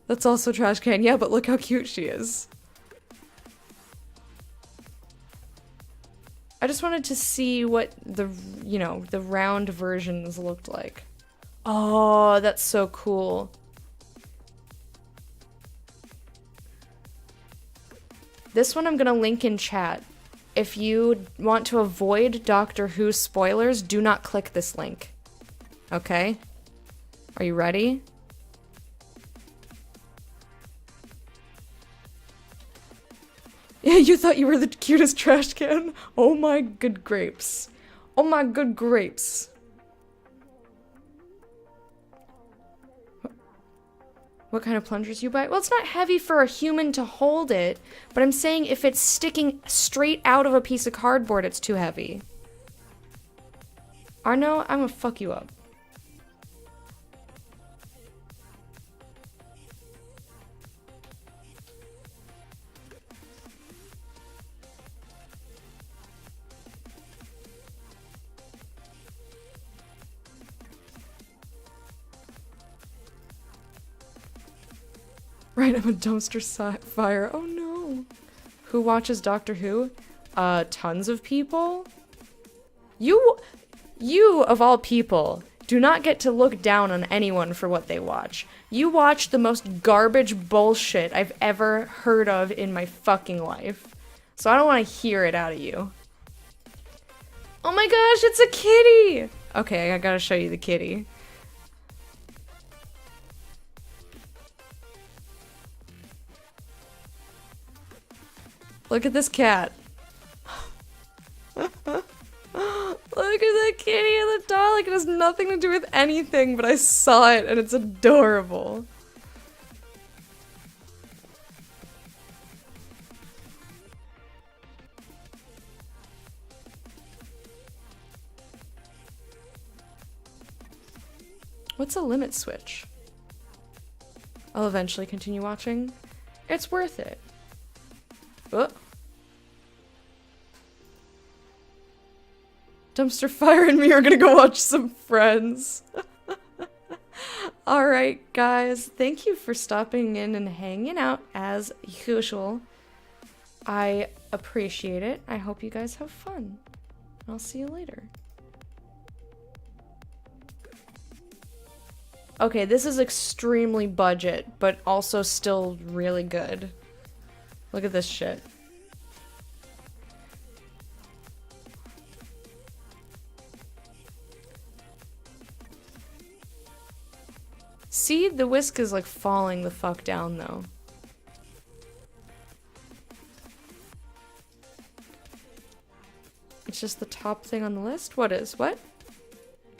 Speaker 1: That's also trash can. Yeah, but look how cute she is. I just wanted to see what the round versions looked like. Oh, that's so cool. This one I'm gonna link in chat. If you want to avoid Doctor Who spoilers, do not click this link. Okay? Are you ready? Yeah, you thought you were the cutest trash can? Oh my good grapes. Oh my good grapes. What kind of plungers you buy? Well, it's not heavy for a human to hold it, but I'm saying if it's sticking straight out of a piece of cardboard, it's too heavy. Arno, I'm gonna fuck you up. Right, I'm a dumpster fire. Oh no. Who watches Doctor Who? Tons of people. You of all people do not get to look down on anyone for what they watch. You watch the most garbage bullshit I've ever heard of in my fucking life. So I don't want to hear it out of you. Oh my gosh, it's a kitty! Okay, I gotta show you the kitty. Look at this cat. Look at the kitty and the Dalek. It has nothing to do with anything, but I saw it and it's adorable. What's a limit switch? I'll eventually continue watching. It's worth it. Oh. Dumpster Fire and me are gonna go watch some Friends. Alright, guys. Thank you for stopping in and hanging out as usual. I appreciate it. I hope you guys have fun. I'll see you later. Okay, this is extremely budget, but also still really good. Look at this shit. See, the whisk is like falling the fuck down though. It's just the top thing on the list? What is? What?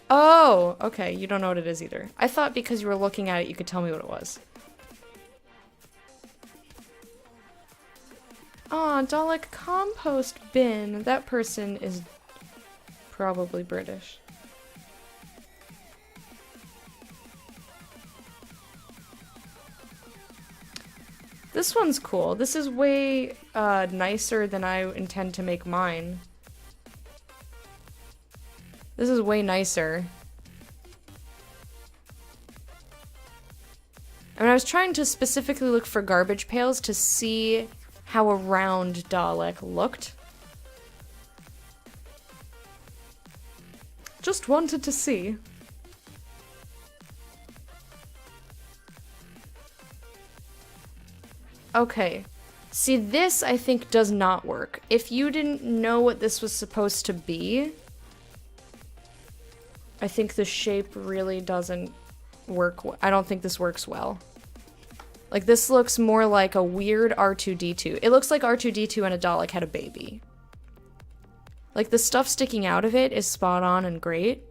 Speaker 1: Oh, okay, you don't know what it is either. I thought because you were looking at it you could tell me what it was. Aw, Dalek compost bin. That person is probably British. This one's cool. This is way nicer than I intend to make mine. This is way nicer. I mean, I was trying to specifically look for garbage pails to see how a round Dalek looked. Just wanted to see. Okay. See, this I think does not work. If you didn't know what this was supposed to be, I think the shape really doesn't work. I don't think this works well. Like, this looks more like a weird R2-D2. It looks like R2-D2 and a Dalek had a baby. Like, the stuff sticking out of it is spot on and great,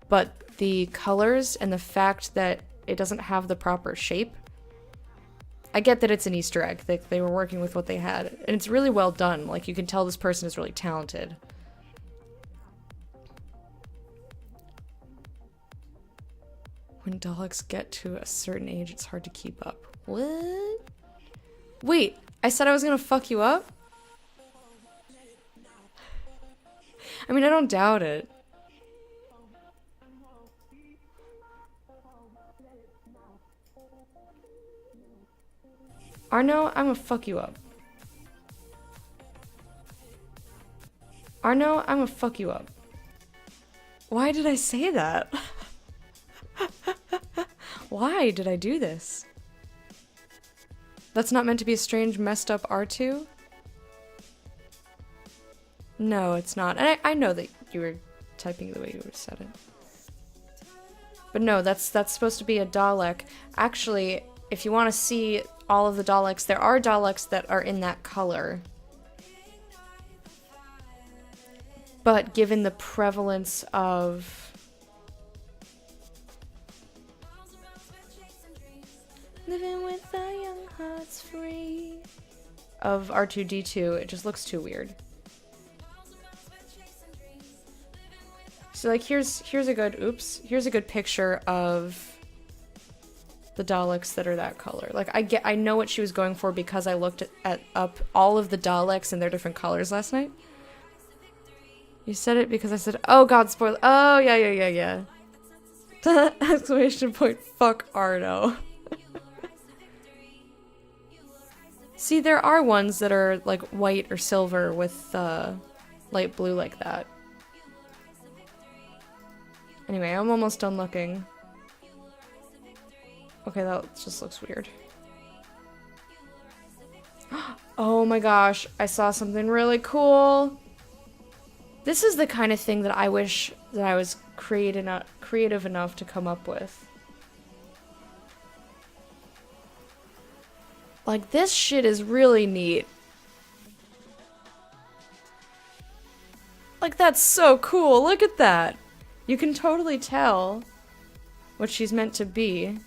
Speaker 1: but the colors and the fact that it doesn't have the proper shape. I get that it's an Easter egg. They were working with what they had, and it's really well done. Like, you can tell this person is really talented. When Daleks get to a certain age, it's hard to keep up. What? Wait, I said I was gonna fuck you up? I mean, I don't doubt it. Arno, I'm gonna fuck you up. Arno, I'm gonna fuck you up. Why did I say that? Why did I do this? That's not meant to be a strange, messed up R2? No, it's not. And I know that you were typing the way you said it. But no, that's supposed to be a Dalek. Actually, if you want to see all of the Daleks, there are Daleks that are in that color. But given the prevalence of... living with our young hearts free of R2-D2, it just looks too weird. So like here's a good here's a good picture of the Daleks that are that color. Like I know what she was going for because I looked at up all of the Daleks in their different colors last night. You said it because I said, oh god, spoiler. Oh yeah. Exclamation point, fuck Arno. See, there are ones that are like white or silver with light blue like that. Anyway, I'm almost done looking. Okay, that just looks weird. Oh my gosh, I saw something really cool. This is the kind of thing that I wish that I was creative enough to come up with. Like, this shit is really neat. Like, that's so cool. Look at that. You can totally tell what she's meant to be.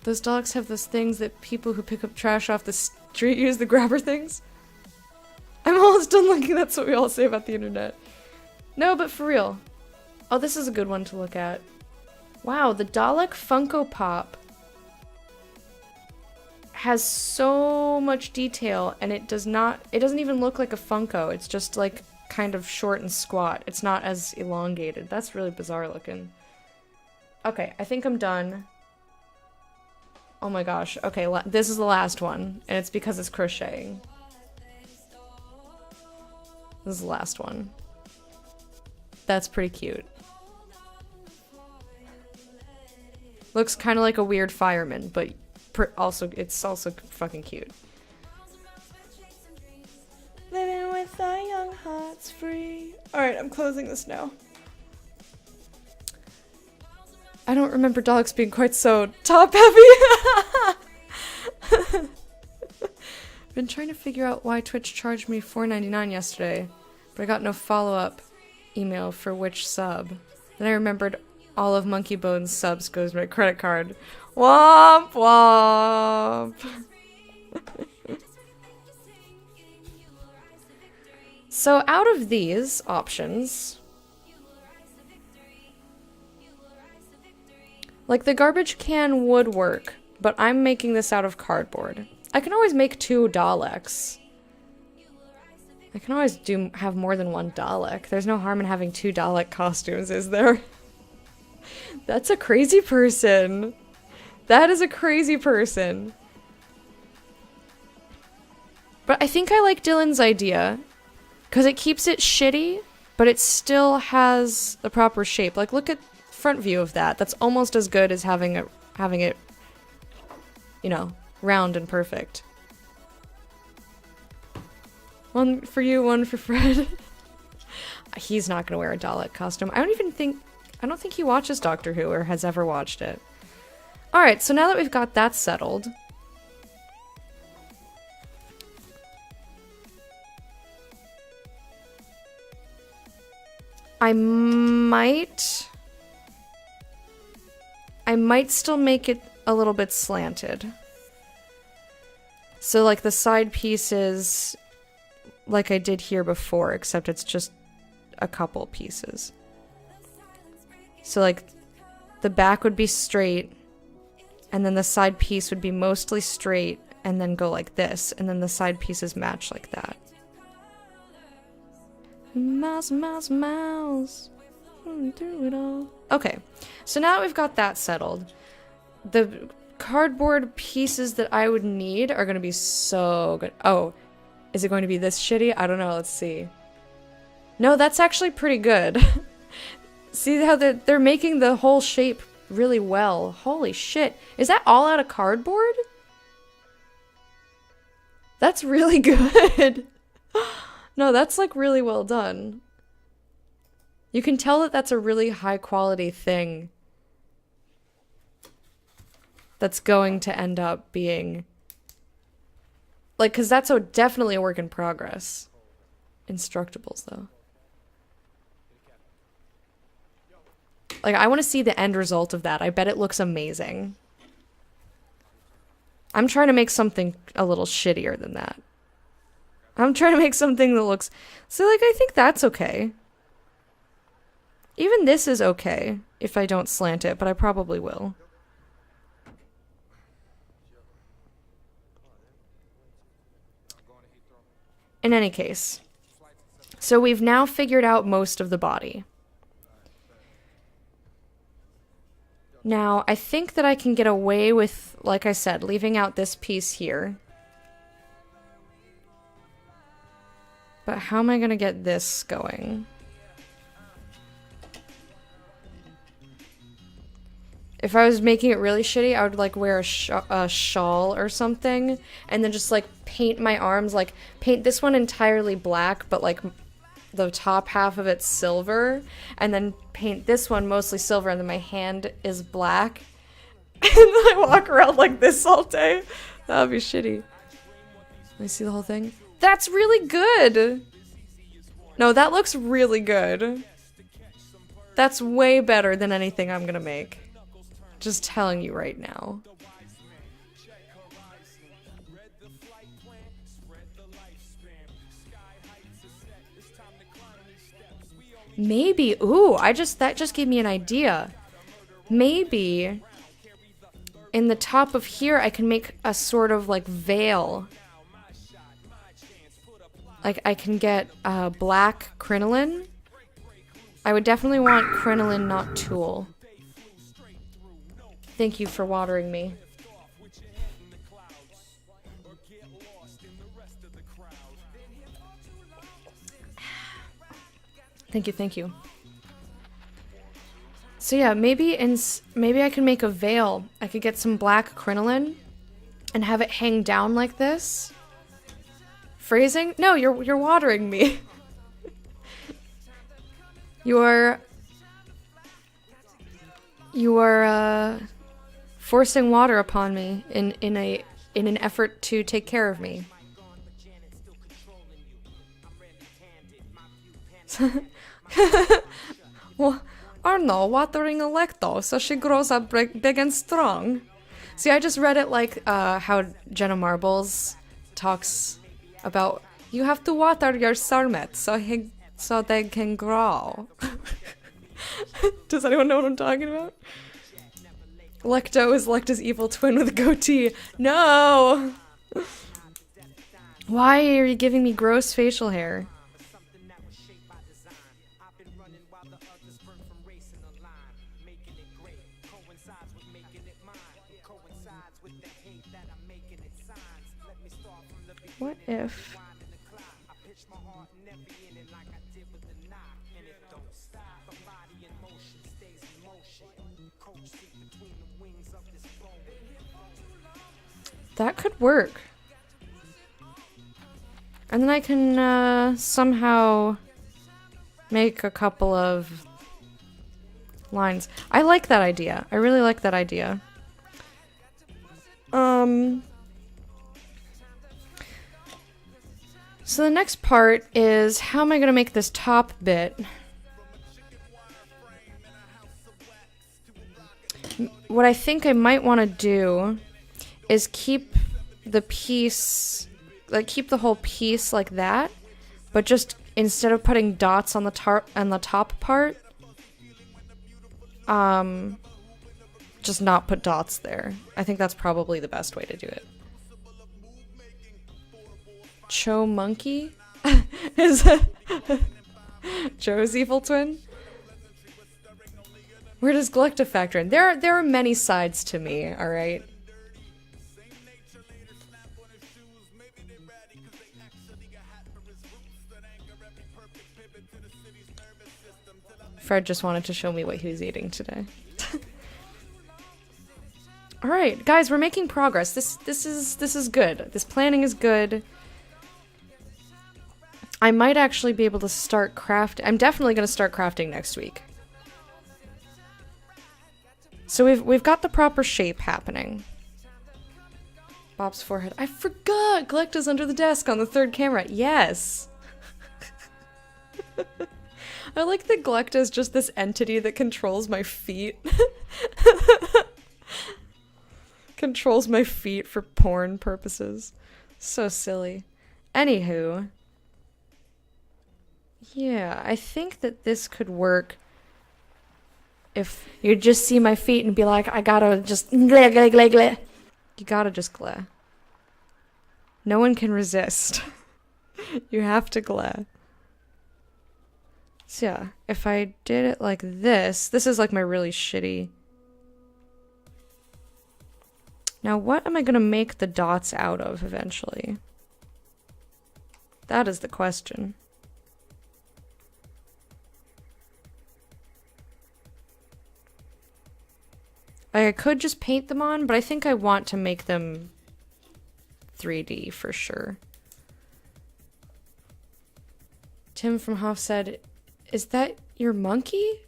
Speaker 1: Those Daleks have those things that people who pick up trash off the street use, the grabber things. I'm almost done looking. That's what we all say about the internet. No, but for real. Oh, this is a good one to look at. Wow, the Dalek Funko Pop has so much detail, and it doesn't even look like a Funko. It's just like kind of short and squat. It's not as elongated. That's really bizarre looking. Okay, I think I'm done. Oh my gosh. Okay, this is the last one, and it's because it's crocheting. This is the last one. That's pretty cute. Looks kind of like a weird fireman, but it's also fucking cute. Living with our young hearts free. Alright, I'm closing this now. I don't remember Daleks being quite so top heavy. Been trying to figure out why Twitch charged me $4.99 yesterday, but I got no follow-up email for which sub. Then I remembered all of Monkey Bone's subs goes to my credit card. Womp womp. So out of these options, like the garbage can would work, but I'm making this out of cardboard. I can always make 2 Daleks. I can always have more than 1 Dalek. There's no harm in having 2 Dalek costumes, is there? That's a crazy person. That is a crazy person. But I think I like Dylan's idea, because it keeps it shitty, but it still has the proper shape. Like, look at front view of that. That's almost as good as having it, you know, round and perfect. One for you, one for Fred. He's not gonna wear a Dalek costume. I don't think he watches Doctor Who or has ever watched it. Alright, so now that we've got that settled, I might still make it a little bit slanted. So like the side pieces, like I did here before, except it's just a couple pieces. So like the back would be straight, and then the side piece would be mostly straight, and then go like this, and then the side pieces match like that. Mouse, mouse, mouse. Through it all. Okay, so now that we've got that settled, the cardboard pieces that I would need are going to be so good. Oh, is it going to be this shitty? I don't know. Let's see. No, that's actually pretty good. See how they're making the whole shape really well. Holy shit. Is that all out of cardboard? That's really good. No, that's like really well done. You can tell that that's a really high quality thing that's going to end up being like, because that's definitely a work in progress. Instructables though. Like, I want to see the end result of that. I bet it looks amazing. I'm trying to make something a little shittier than that. I'm trying to make something that looks... So, like, I think that's okay. Even this is okay if I don't slant it, but I probably will. In any case. So we've now figured out most of the body. Now, I think that I can get away with, like I said, leaving out this piece here. But how am I going to get this going? If I was making it really shitty, I would like wear a shawl or something, and then just like paint my arms, like paint this one entirely black, but like the top half of it's silver, and then paint this one mostly silver, and then my hand is black, and then I walk around like this all day. That would be shitty. Let me see the whole thing. That's really good! No, that looks really good. That's way better than anything I'm gonna make. Just telling you right now. Maybe, ooh, that just gave me an idea. Maybe in the top of here I can make a sort of like veil. Like I can get black crinoline. I would definitely want crinoline, not tulle. Thank you for watering me. Thank you, thank you. So yeah, maybe I can make a veil. I could get some black crinoline and have it hang down like this. Phrasing? No, you're watering me. You are forcing water upon me in an effort to take care of me. Well, Arno watering Electo so she grows up big and strong. See, I just read it like how Jenna Marbles talks about you have to water your soulmate so they can grow. Does anyone know what I'm talking about? Lecto is Lecta's evil twin with a goatee. No! Why are you giving me gross facial hair? What if... That could work. And then I can somehow make a couple of lines. I like that idea. I really like that idea. So the next part is how am I going to make this top bit? What I think I might want to do is keep the piece, like keep the whole piece like that, but just instead of putting dots on the top part, just not put dots there. I think that's probably the best way to do it. Cho Monkey is Joe's evil twin. Where does Galacta factor in? There are many sides to me, alright? Fred just wanted to show me what he was eating today. Alright, guys, we're making progress. This is good. This planning is good. I might actually be able to start crafting. I'm definitely going to start crafting next week. So we've got the proper shape happening. Bob's forehead. I forgot! Galacta's under the desk on the third camera. Yes! I like that Galacta is just this entity that controls my feet. Controls my feet for porn purposes. So silly. Anywho. Yeah, I think that this could work if you just see my feet and be like, I gotta just glare, glare, glare, glare. You gotta just glare. No one can resist. You have to glare. So yeah, if I did it like this is like my really shitty. Now what am I gonna make the dots out of eventually? That is the question. I could just paint them on, but I think I want to make them 3D for sure. Tim from Hoff said, is that your monkey?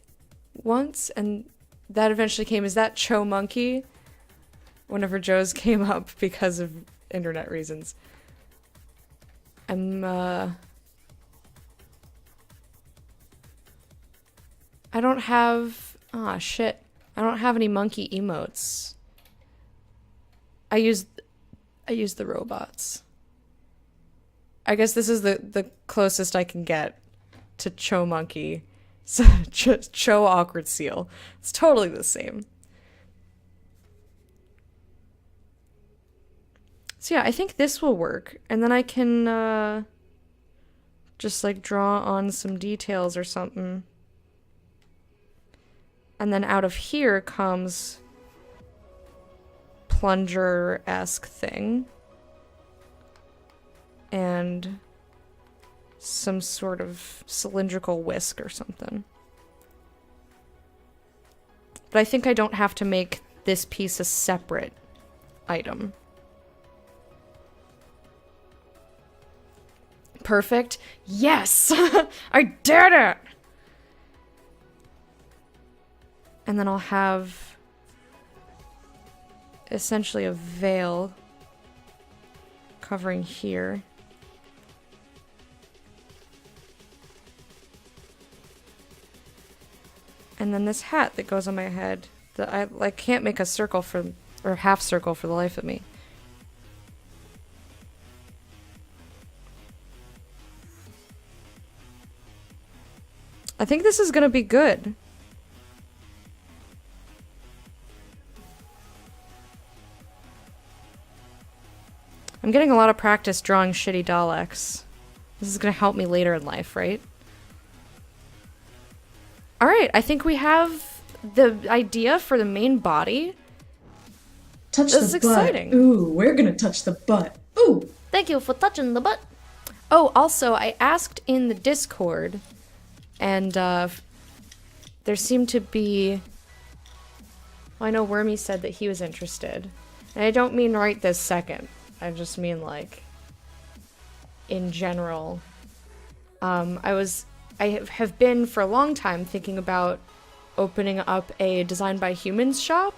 Speaker 1: Once, and that eventually came, is that Cho Monkey? Whenever Joe's came up because of internet reasons. I don't have, shit. I don't have any monkey emotes. I use the robots. I guess this is the closest I can get to Cho Monkey. Cho Awkward Seal. It's totally the same. So yeah, I think this will work. And then I can just like draw on some details or something. And then out of here comes plunger-esque thing. And some sort of cylindrical whisk or something. But I think I don't have to make this piece a separate item. Perfect. Yes! I did it! And then I'll have essentially a veil covering here. And then this hat that goes on my head that I can't make a circle for, or half circle for the life of me. I think this is gonna be good. I'm getting a lot of practice drawing shitty Daleks. This is gonna help me later in life, right? Alright, I think we have the idea for the main body.
Speaker 3: Touch the butt. This is exciting. Ooh, we're gonna touch the butt. Ooh!
Speaker 1: Thank you for touching the butt. Oh, also, I asked in the Discord, and there seemed to be... Well, I know Wormy said that he was interested. And I don't mean right this second. I just mean, like, in general. I have been for a long time thinking about opening up a Design by Humans shop.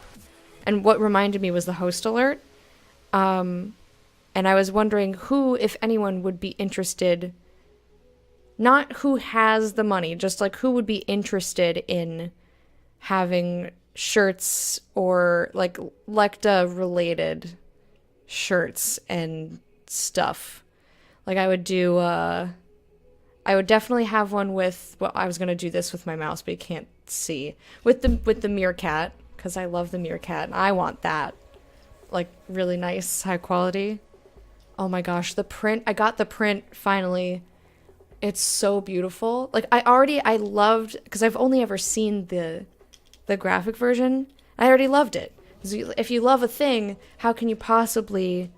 Speaker 1: And what reminded me was the host alert. And I was wondering who, if anyone, would be interested. Not who has the money, just like who would be interested in having shirts or like Lecta related shirts and stuff. Like I would definitely have one with, well, I was gonna do this with my mouse, but you can't see. With the meerkat, because I love the meerkat, and I want that. Like, really nice, high quality. Oh my gosh, the print, I got the print finally. It's so beautiful. Like, I loved, because I've only ever seen the graphic version. I already loved it. If you love a thing, how can it possibly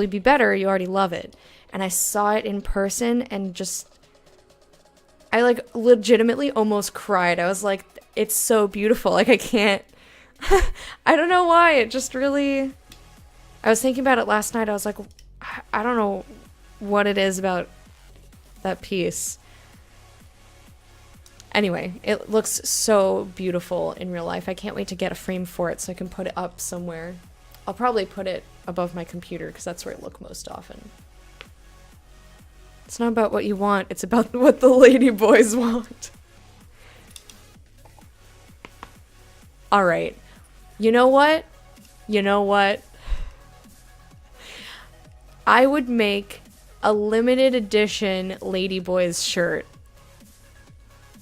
Speaker 1: be better? You already love it. And I saw it in person and just, I like legitimately almost cried. I was like, it's so beautiful. Like I can't, I don't know why. It just really, I was thinking about it last night. I was like, I don't know what it is about that piece. Anyway, it looks so beautiful in real life. I can't wait to get a frame for it so I can put it up somewhere. I'll probably put it above my computer because that's where I look most often. It's not about what you want, it's about what the lady boys want. Alright. You know what? You know what? I would make a limited edition Ladyboys shirt.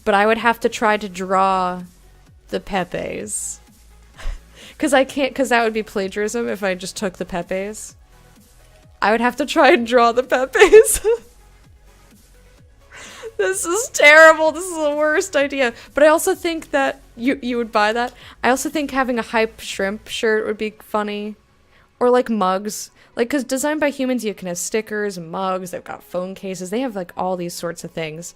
Speaker 1: But I would have to try to draw the Pepes. Because I can't, because that would be plagiarism if I just took the Pepes. I would have to try and draw the Pepes. This is terrible. This is the worst idea. But I also think that you would buy that. I also think having a hype shrimp shirt would be funny. Or like mugs. Like, because Designed by Humans, you can have stickers, mugs, they've got phone cases. They have like all these sorts of things.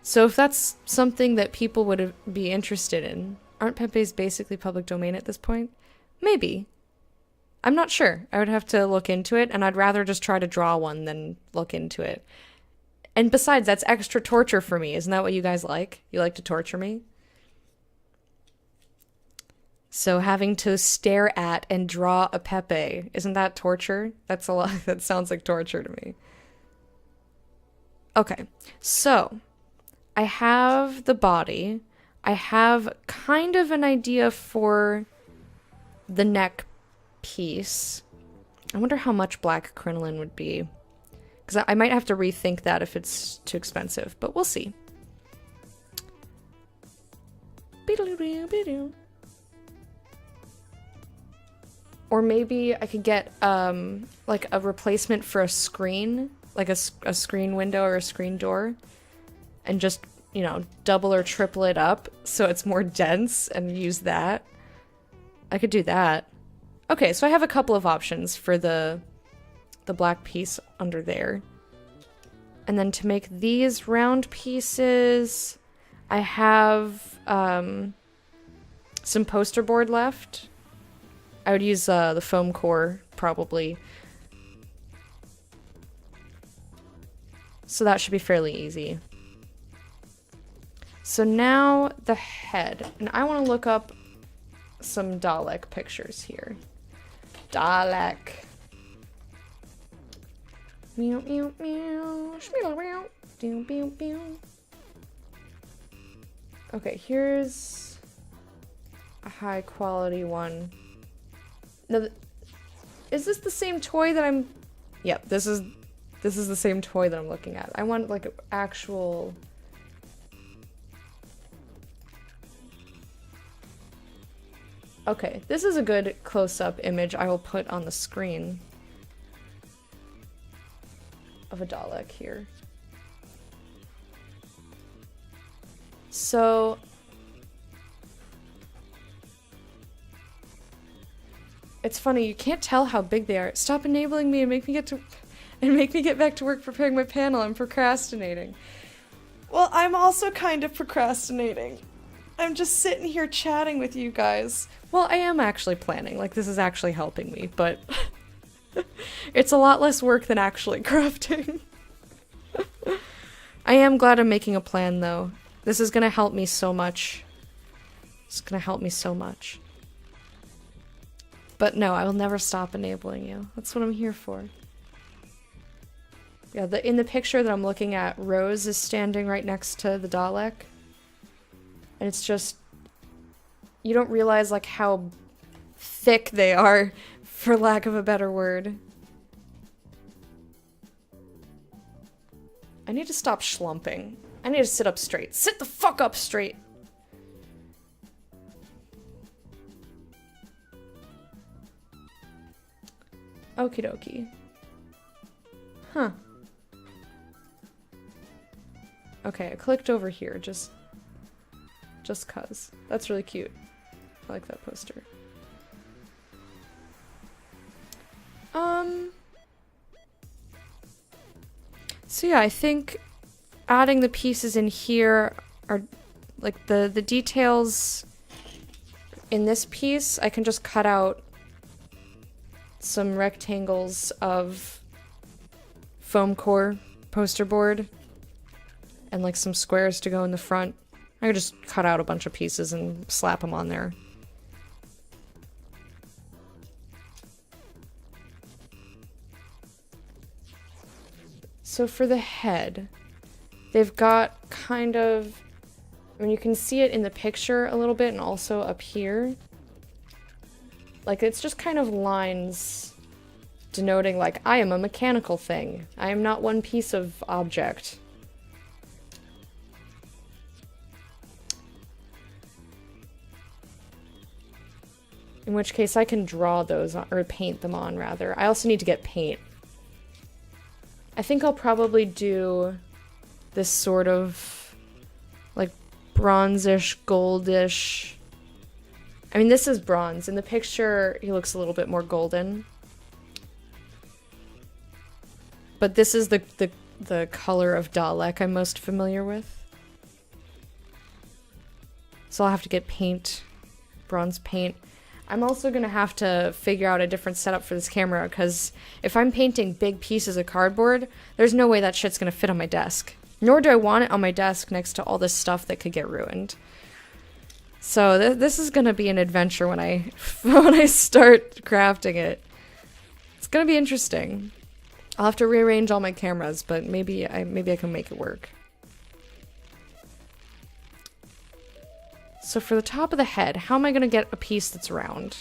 Speaker 1: So if that's something that people would be interested in, aren't Pepes basically public domain at this point? Maybe. I'm not sure. I would have to look into it, and I'd rather just try to draw one than look into it. And besides, that's extra torture for me. Isn't that what you guys like? You like to torture me? So having to stare at and draw a Pepe, isn't that torture? That's a lot. That sounds like torture to me. Okay, so I have the body. I have kind of an idea for the neck piece. I wonder how much black crinoline would be. Because I might have to rethink that if it's too expensive, but we'll see. Or maybe I could get like a replacement for a screen, like a screen window or a screen door, and just, you know, double or triple it up so it's more dense and use that. I could do that. Okay, so I have a couple of options for the black piece under there. And then to make these round pieces, I have some poster board left. I would use the foam core, probably. So that should be fairly easy. So now the head. And I want to look up some Dalek pictures here. Dalek. Meow, meow, meow. Shmeow, meow. Meow, meow, meow. Okay, here's a high quality one. Now, is this the same toy that I'm... Yep, this is the same toy that I'm looking at. I want like an actual... Okay, this is a good close-up image I will put on the screen of a Dalek here. So... It's funny, you can't tell how big they are. Stop enabling me and make me get back to work preparing my panel. I'm procrastinating. Well, I'm also kind of procrastinating. I'm just sitting here chatting with you guys. Well, I am actually planning. Like, this is actually helping me, but it's a lot less work than actually crafting. I am glad I'm making a plan, though. This is gonna help me so much. It's gonna help me so much. But no, I will never stop enabling you. That's what I'm here for. Yeah, in the picture that I'm looking at, Rose is standing right next to the Dalek. And it's just... You don't realize, like, how thick they are, for lack of a better word. I need to stop schlumping. I need to sit up straight. Sit the fuck up straight! Okie dokie. Huh. Okay, I clicked over here, just cuz. That's really cute. I like that poster. So yeah, I think adding the pieces in here are, like, the details in this piece, I can just cut out some rectangles of foam core poster board and like some squares to go in the front. I could just cut out a bunch of pieces and slap them on there. So for the head, they've got kind of, I mean, you can see it in the picture a little bit and also up here. Like, it's just kind of lines denoting, like, I am a mechanical thing. I am not one piece of object. In which case I can draw those on, or paint them on, rather. I also need to get paint. I think I'll probably do this sort of, like, bronzish, goldish... I mean, this is bronze. In the picture, he looks a little bit more golden. But this is the color of Dalek I'm most familiar with. So I'll have to get paint, bronze paint. I'm also going to have to figure out a different setup for this camera, because if I'm painting big pieces of cardboard, there's no way that shit's going to fit on my desk. Nor do I want it on my desk next to all this stuff that could get ruined. So this is going to be an adventure when I start crafting it. It's going to be interesting. I'll have to rearrange all my cameras, but maybe I can make it work. So for the top of the head, how am I going to get a piece that's round?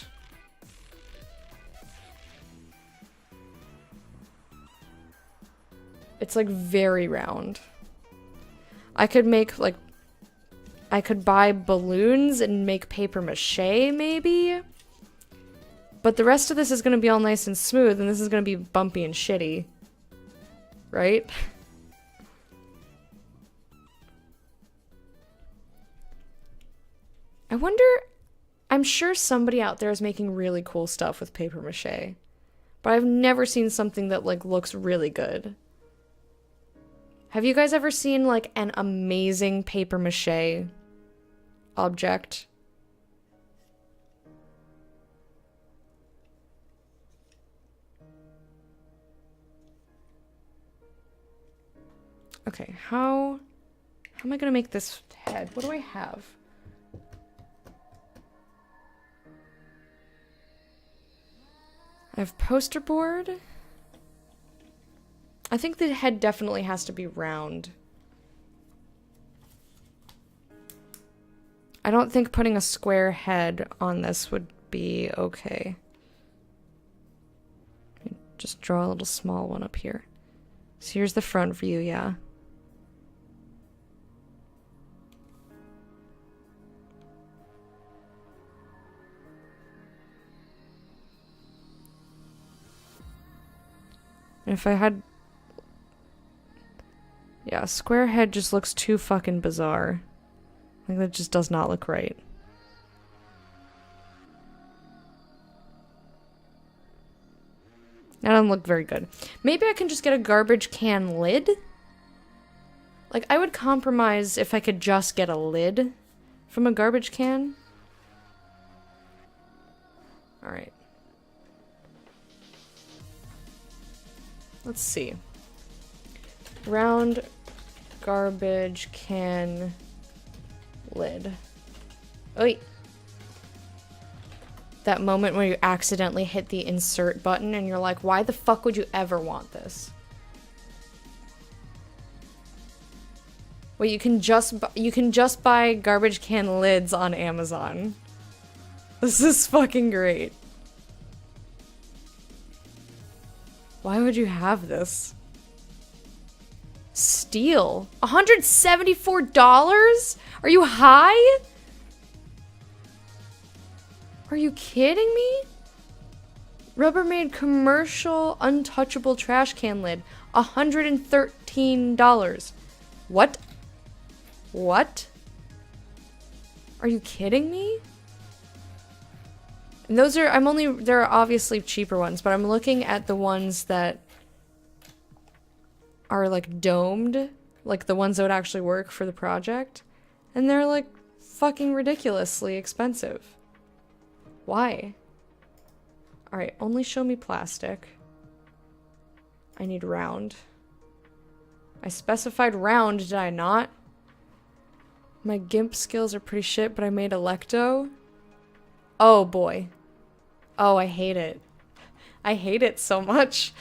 Speaker 1: It's like very round. I could make like, I could buy balloons and make paper mache maybe? But the rest of this is going to be all nice and smooth, and this is going to be bumpy and shitty. Right? I wonder, I'm sure somebody out there is making really cool stuff with paper mache, but I've never seen something that, like, looks really good. Have you guys ever seen, like, an amazing paper mache object? Okay, how am I gonna make this head? What do I have? I have poster board. I think the head definitely has to be round. I don't think putting a square head on this would be okay. Just draw a little small one up here. So here's the front view, yeah. If I had... Yeah, square head just looks too fucking bizarre. Like, that just does not look right. That doesn't look very good. Maybe I can just get a garbage can lid? Like, I would compromise if I could just get a lid from a garbage can. Alright. Let's see. Round garbage can lid. Oi! That moment where you accidentally hit the insert button and you're like, why the fuck would you ever want this? Wait, you can just buy garbage can lids on Amazon. This is fucking great. Why would you have this? Steel? $174? Are you high? Are you kidding me? Rubbermaid commercial untouchable trash can lid. $113. What? What? Are you kidding me? And those are, there are obviously cheaper ones, but I'm looking at the ones that are like domed, like the ones that would actually work for the project, and they're like fucking ridiculously expensive. Why? Alright, only show me plastic. I need round. I specified round, did I not? My GIMP skills are pretty shit, but I made Electo. Oh boy. Oh, I hate it. I hate it so much.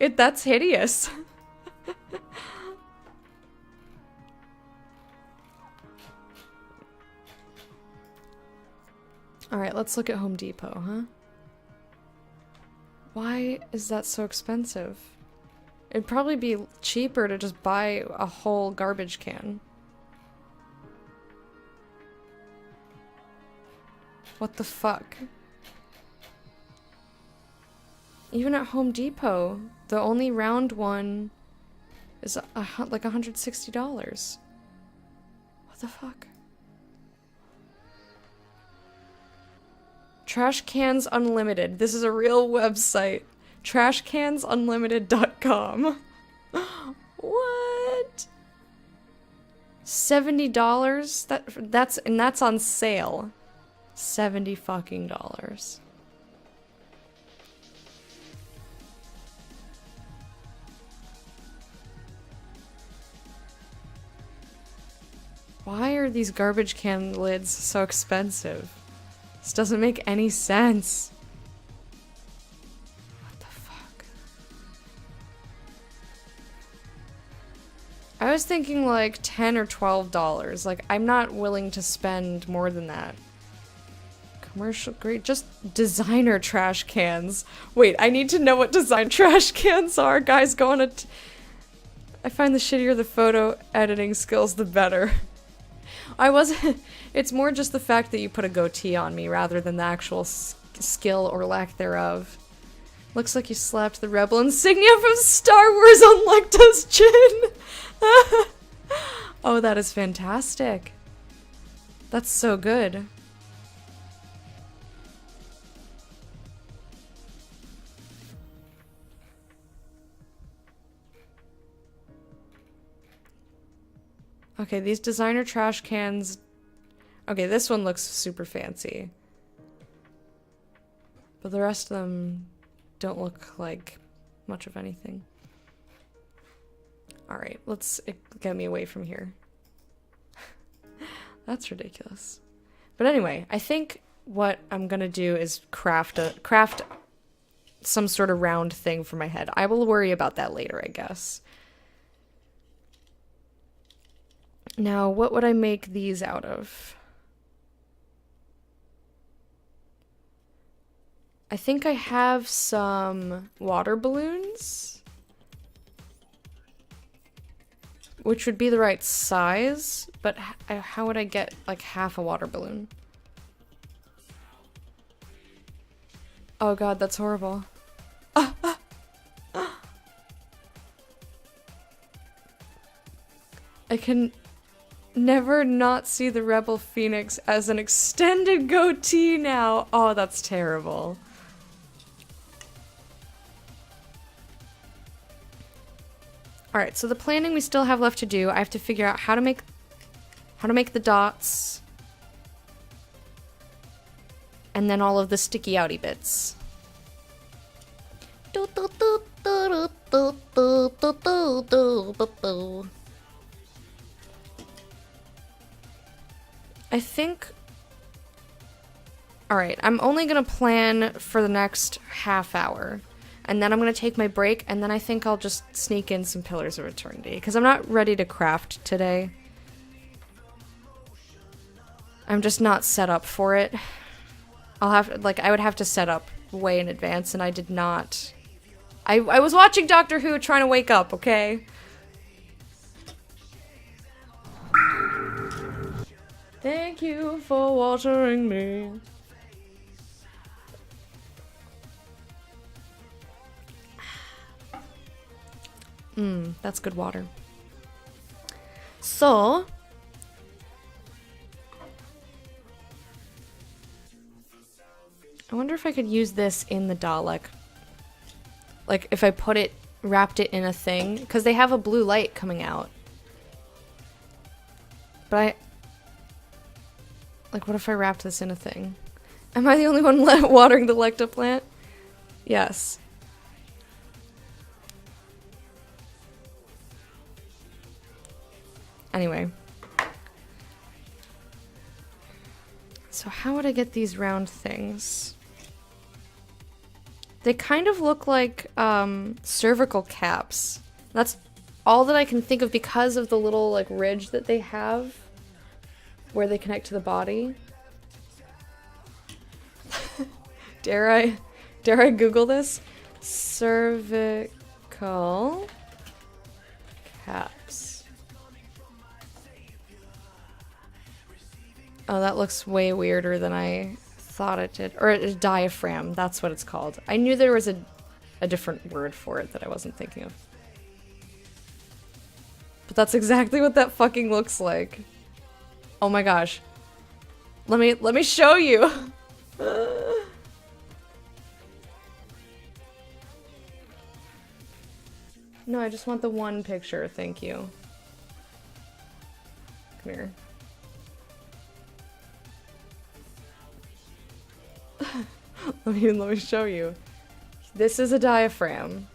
Speaker 1: That's hideous. Alright, let's look at Home Depot, huh? Why is that so expensive? It'd probably be cheaper to just buy a whole garbage can. What the fuck? Even at Home Depot, the only round one is like $160. What the fuck? Trash Cans Unlimited. This is a real website. Trashcansunlimited.com. What? $70? That's on sale. $70 fucking dollars. Why are these garbage can lids so expensive? This doesn't make any sense. What the fuck? I was thinking like $10 or $12. Like, I'm not willing to spend more than that. Commercial grade, just designer trash cans. Wait, I need to know what design trash cans are. Guys, go on I find the shittier the photo editing skills, the better. It's more just the fact that you put a goatee on me rather than the actual skill or lack thereof. Looks like you slapped the rebel insignia from Star Wars on Lecta's chin. Oh, that is fantastic. That's so good. Okay, these designer trash cans... Okay, this one looks super fancy. But the rest of them don't look like much of anything. Alright, let's get me away from here. That's ridiculous. But anyway, I think what I'm gonna do is craft some sort of round thing for my head. I will worry about that later, I guess. Now, what would I make these out of? I think I have some water balloons, which would be the right size, but how would I get like half a water balloon? Oh god, that's horrible. I can never not see the Rebel Phoenix as an extended goatee now. Oh, that's terrible. Alright, so the planning we still have left to do, I have to figure out how to make the dots. And then all of the sticky outy bits. I think... Alright, I'm only gonna plan for the next half hour. And then I'm gonna take my break, and then I think I'll just sneak in some Pillars of Eternity. Because I'm not ready to craft today. I'm just not set up for it. I would have to set up way in advance, and I did not... I was watching Doctor Who trying to wake up, okay? Thank you for watering me. That's good water. So... I wonder if I could use this in the Dalek. Like, if I wrapped it in a thing. Because they have a blue light coming out. But like, what if I wrapped this in a thing? Am I the only one watering the Lecta plant? Yes. Anyway. So how would I get these round things? They kind of look like cervical caps. That's all that I can think of because of the little like ridge that they have where they connect to the body. Dare I Google this? Cervical caps. Oh, that looks way weirder than I thought it did. Or a diaphragm, that's what it's called. I knew there was a different word for it that I wasn't thinking of. But that's exactly what that fucking looks like. Oh my gosh. Let me show you. No, I just want the one picture, thank you. Come here. let me show you. This is a diaphragm.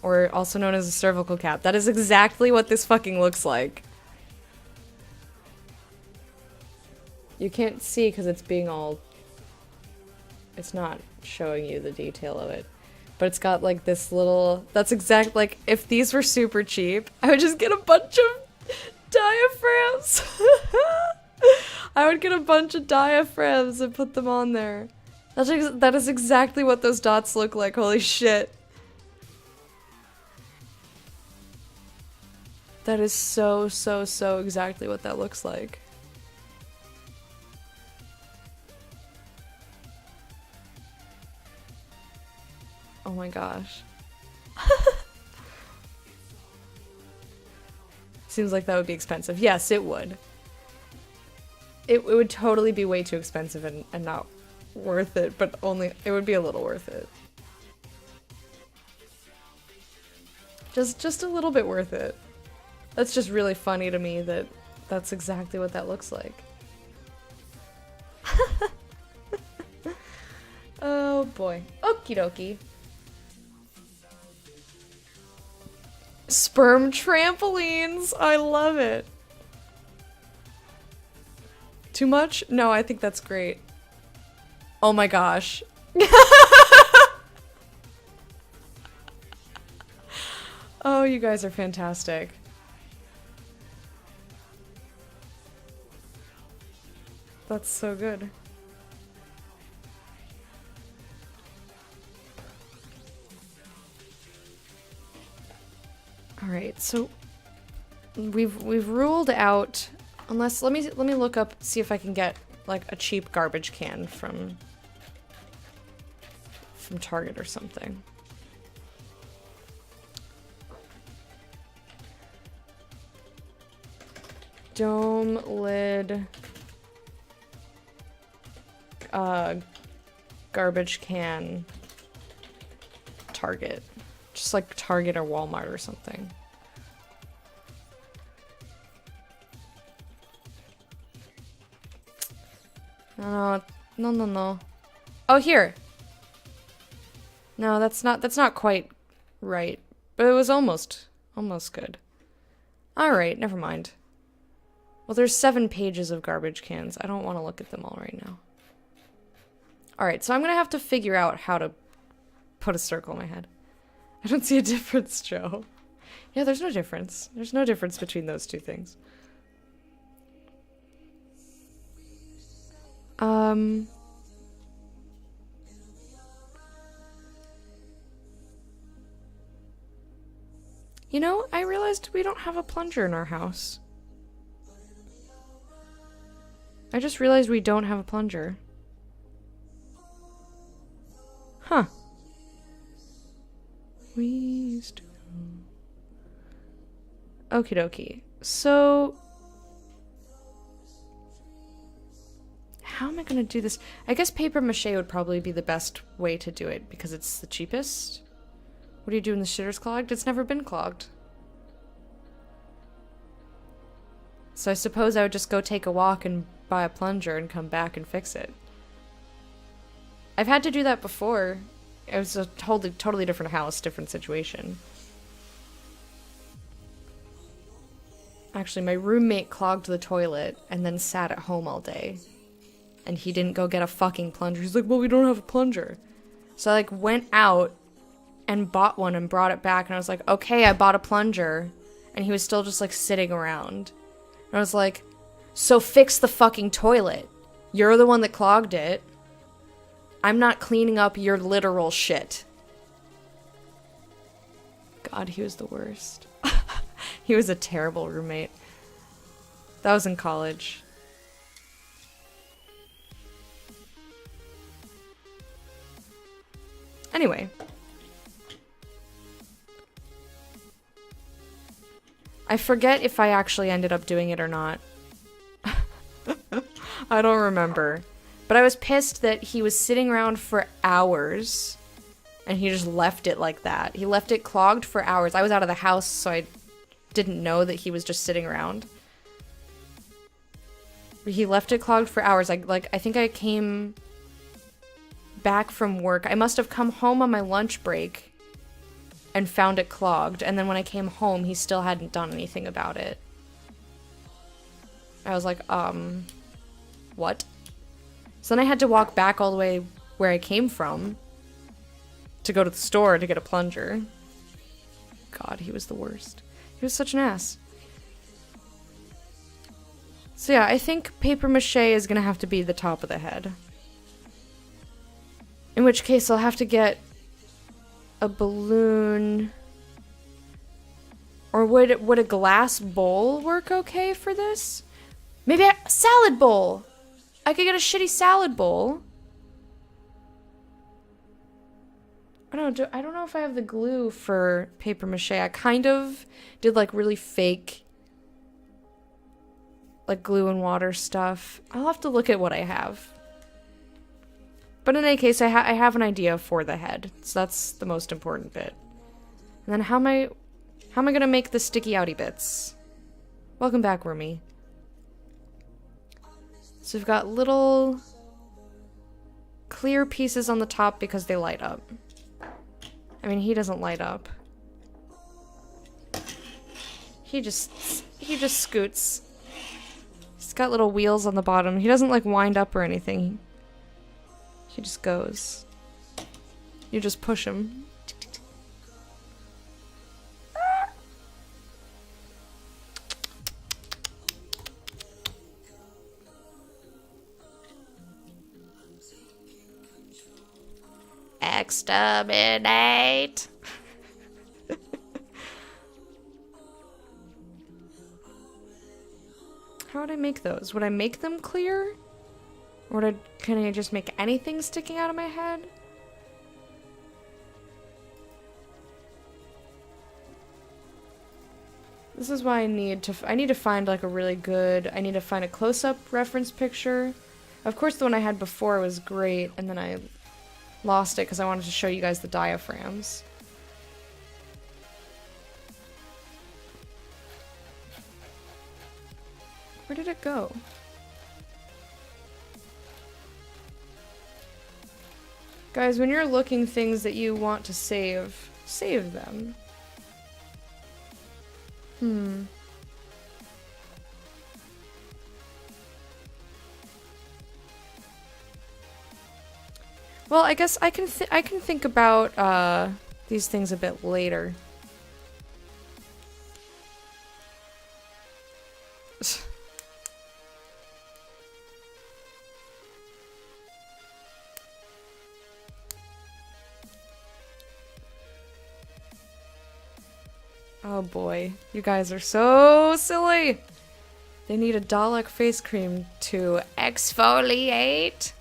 Speaker 1: Or also known as a cervical cap. That is exactly what this fucking looks like. You can't see because it's being all... It's not showing you the detail of it. But it's got like this little... That's exact... Like, if these were super cheap, I would just get a bunch of diaphragms. I would get a bunch of diaphragms and put them on there. That is exactly what those dots look like. Holy shit. That is so exactly what that looks like. Oh my gosh. Seems like that would be expensive. Yes, it would. It would totally be way too expensive and not worth it, but it would be a little worth it. Just a little bit worth it. That's just really funny to me that that's exactly what that looks like. Oh boy. Okie dokie. Sperm trampolines! I love it. Too much? No, I think that's great. Oh my gosh. Oh, you guys are fantastic. That's so good. All right, so we've ruled out, unless let me look up, see if I can get like a cheap garbage can from Target or something. Dome lid garbage can Target. Just like Target or Walmart or something. No. Oh, here. No, that's not quite right. But it was almost good. Alright, never mind. Well, there's 7 pages of garbage cans. I don't want to look at them all right now. Alright, so I'm gonna have to figure out how to put a circle in my head. I don't see a difference, Joe. Yeah, there's no difference. There's no difference between those two things. You know, I realized we don't have a plunger in our house. I just realized we don't have a plunger. Huh. We used to go. Okie dokie. So... how am I gonna do this? I guess paper mache would probably be the best way to do it because it's the cheapest. What do you do when the shitter's clogged? It's never been clogged. So I suppose I would just go take a walk and buy a plunger and come back and fix it. I've had to do that before. It was a totally different house, different situation. Actually, my roommate clogged the toilet and then sat at home all day. And he didn't go get a fucking plunger. He's like, well, we don't have a plunger. So I, like, went out and bought one and brought it back. And I was like, okay, I bought a plunger. And he was still just, like, sitting around. And I was like, so fix the fucking toilet. You're the one that clogged it. I'm not cleaning up your literal shit. God, he was the worst. He was a terrible roommate. That was in college. Anyway. I forget if I actually ended up doing it or not. I don't remember. But I was pissed that he was sitting around for hours and he just left it like that. He left it clogged for hours. I was out of the house, so I didn't know that he was just sitting around. But he left it clogged for hours. I think I came back from work. I must have come home on my lunch break and found it clogged. And then when I came home, he still hadn't done anything about it. I was like, what? So then I had to walk back all the way where I came from to go to the store to get a plunger. God, he was the worst. He was such an ass. So yeah, I think paper mache is gonna have to be the top of the head. In which case I'll have to get a balloon. Or would a glass bowl work okay for this? Maybe a salad bowl! I could get a shitty salad bowl. I don't know if I have the glue for paper mache. I kind of did like really fake like glue and water stuff. I'll have to look at what I have. But in any case, I have an idea for the head. So that's the most important bit. And then how am I gonna make the sticky outy bits? Welcome back, Rumi. So we've got little clear pieces on the top because they light up. I mean, he doesn't light up. He just scoots. He's got little wheels on the bottom. He doesn't like wind up or anything. He just goes. You just push him. Exterminate! How would I make those? Would I make them clear? Or can I just make anything sticking out of my head? This is why I need to find like a really good, I need to find a close-up reference picture. Of course the one I had before was great, and then I lost it because I wanted to show you guys the diaphragms. Where did it go? Guys, when you're looking things that you want to save, save them. Well, I guess I can think about these things a bit later. Oh boy, you guys are so silly. They need a Dalek face cream to exfoliate.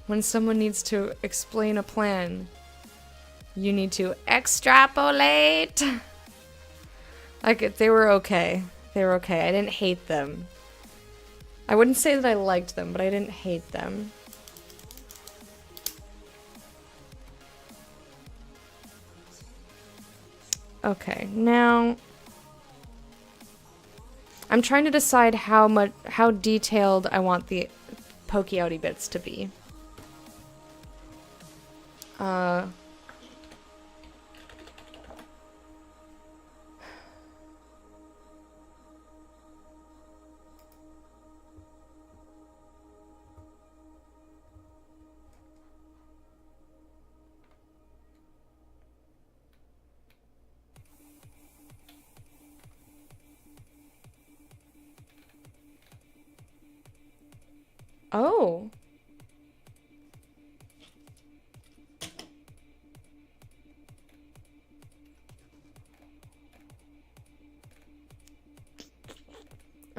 Speaker 1: When someone needs to explain a plan, you need to extrapolate. Like, they were okay. They were okay. I didn't hate them. I wouldn't say that I liked them, but I didn't hate them. Okay, now I'm trying to decide how detailed I want the pokey outy bits to be. Oh.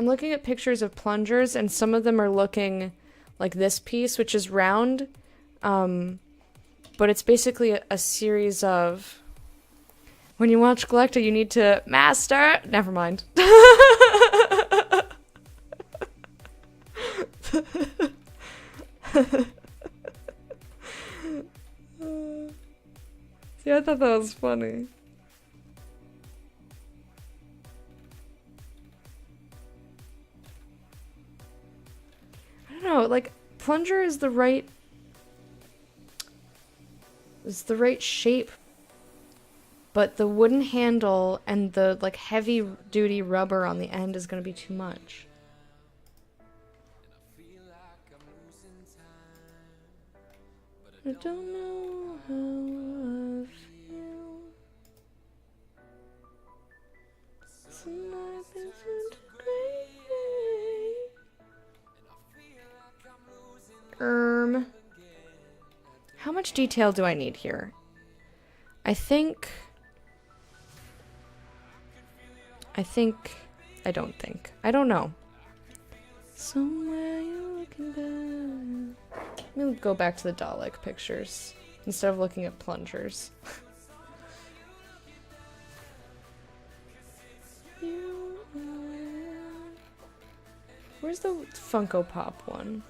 Speaker 1: I'm looking at pictures of plungers, and some of them are looking like this piece, which is round. But it's basically a series of... When you watch Galacta, you need to master... Never mind. See, I thought that was funny. I don't know, like, plunger is the right... It's the right shape. But the wooden handle and the, like, heavy-duty rubber on the end is gonna be too much. I don't know how I feel. Tonight isn't great. How much detail do I need here? I don't know. Somewhere you're looking back. Let me go back to the Dalek pictures instead of looking at plungers. Where's the Funko Pop one?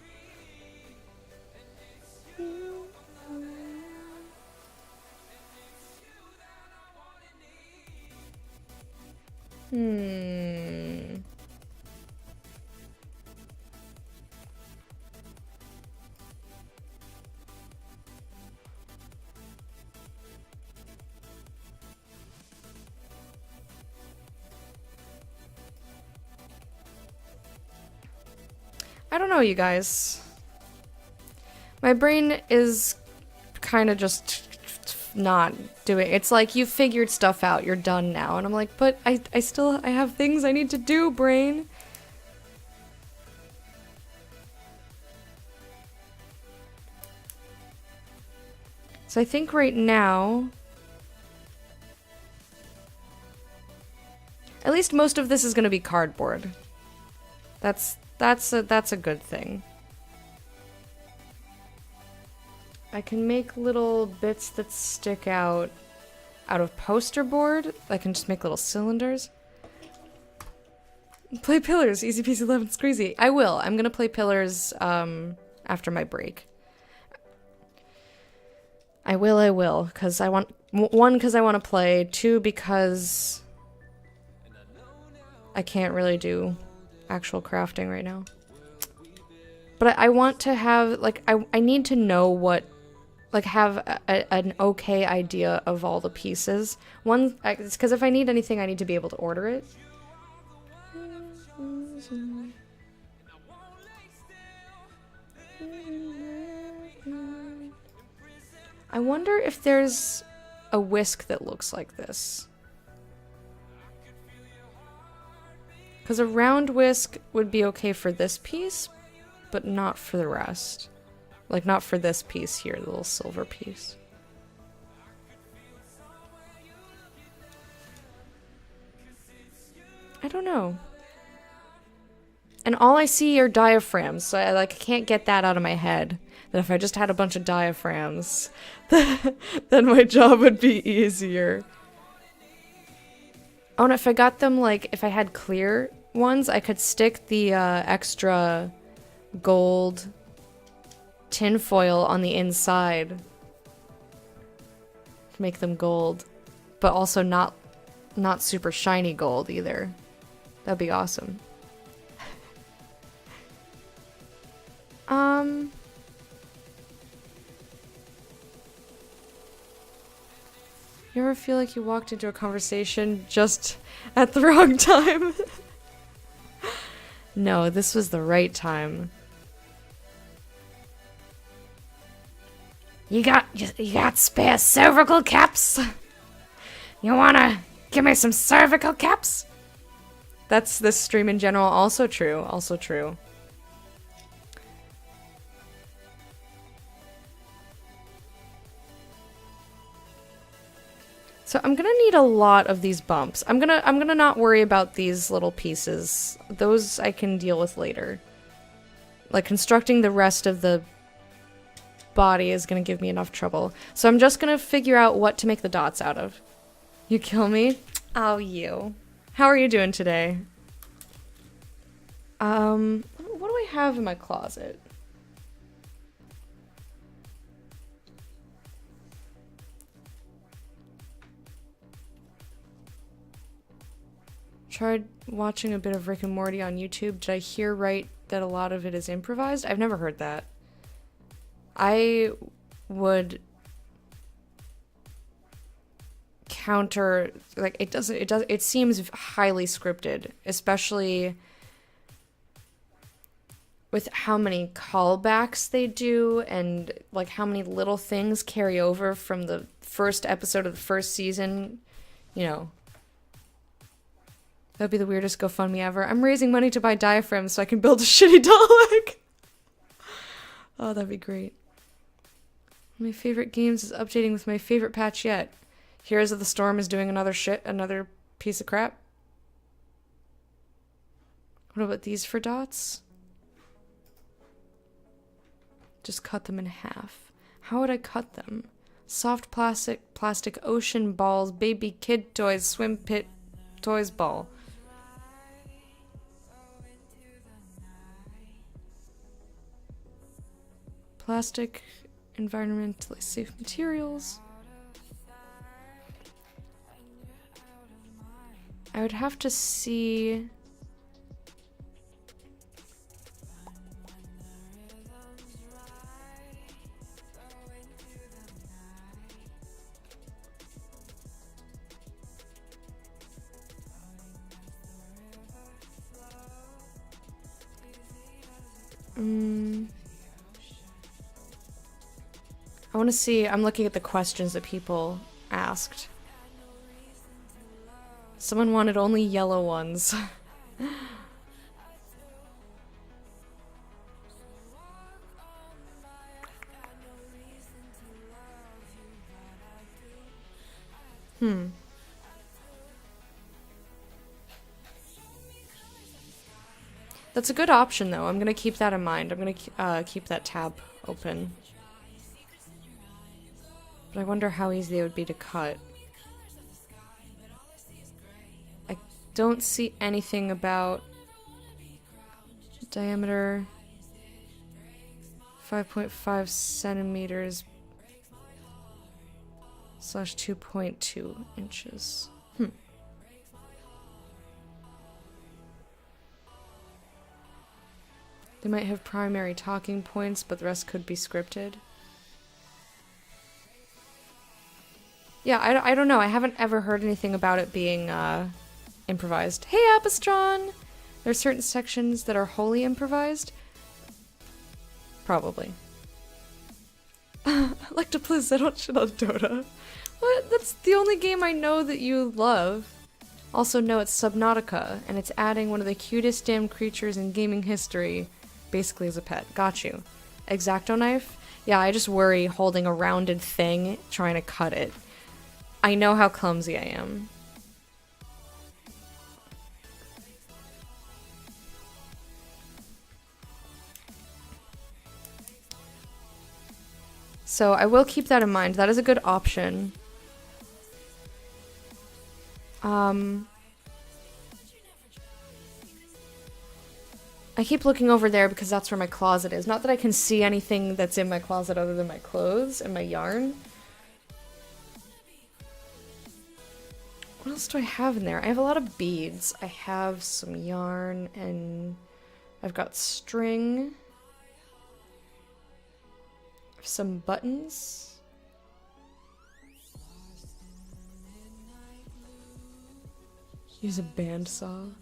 Speaker 1: I don't know, you guys. My brain is kind of just not doing. It's like, you figured stuff out, you're done now. And I'm like, but I have things I need to do, brain. So I think right now, at least most of this is going to be cardboard. That's a good thing. I can make little bits that stick out of poster board. I can just make little cylinders. Play Pillars, easy peasy lemon squeezy. I will. I'm gonna play Pillars after my break. I will, because I want... One, because I want to play. Two, because I can't really do actual crafting right now. But I want to have, like, I need to know what, like, have an okay idea of all the pieces. One, because if I need anything, I need to be able to order it. I wonder if there's a whisk that looks like this. Because a round whisk would be okay for this piece, but not for the rest. Like, not for this piece here, the little silver piece. I don't know. And all I see are diaphragms, so I can't get that out of my head. That if I just had a bunch of diaphragms, then my job would be easier. Oh, and if I got them, like, if I had clear ones, I could stick the extra gold tinfoil on the inside to make them gold, but also not super shiny gold either. That'd be awesome. You ever feel like you walked into a conversation just at the wrong time? No, this was the right time. You got spare cervical caps? You wanna give me some cervical caps? That's this stream in general. Also true. Also true. So I'm gonna need a lot of these bumps. I'm gonna not worry about these little pieces. Those I can deal with later. Like, constructing the rest of the body is gonna give me enough trouble. So I'm just gonna figure out what to make the dots out of. You kill me? Oh, you. How are you doing today? What do I have in my closet? Tried watching a bit of Rick and Morty on YouTube. Did I hear right that a lot of it is improvised? I've never heard that. I would counter, like, it seems highly scripted, especially with how many callbacks they do and like how many little things carry over from the first episode of the first season, you know. That'd be the weirdest GoFundMe ever. I'm raising money to buy diaphragms so I can build a shitty Dalek. Oh, that'd be great. My favorite games is updating with my favorite patch yet. Heroes of the Storm is doing another piece of crap. What about these for dots? Just cut them in half. How would I cut them? Soft plastic ocean balls, baby kid toys, swim pit toys ball. Plastic, environmentally safe materials. I would have to see. I want to see. I'm looking at the questions that people asked. Someone wanted only yellow ones. That's a good option, though. I'm gonna keep that in mind. I'm gonna keep that tab open. But I wonder how easy they would be to cut. I don't see anything about diameter 5.5 centimeters / 2.2 inches. They might have primary talking points, but the rest could be scripted. Yeah, I don't know. I haven't ever heard anything about it being improvised. Hey, Apistron! There are certain sections that are wholly improvised. Probably. I like to play I don't shit on Dota. What? That's the only game I know that you love. Also know it's Subnautica, and it's adding one of the cutest damn creatures in gaming history, basically as a pet. Got you. X-Acto knife? Yeah, I just worry holding a rounded thing, trying to cut it. I know how clumsy I am. So I will keep that in mind. That is a good option. I keep looking over there because that's where my closet is. Not that I can see anything that's in my closet other than my clothes and my yarn. What else do I have in there? I have a lot of beads. I have some yarn and I've got string. Some buttons. Use a bandsaw.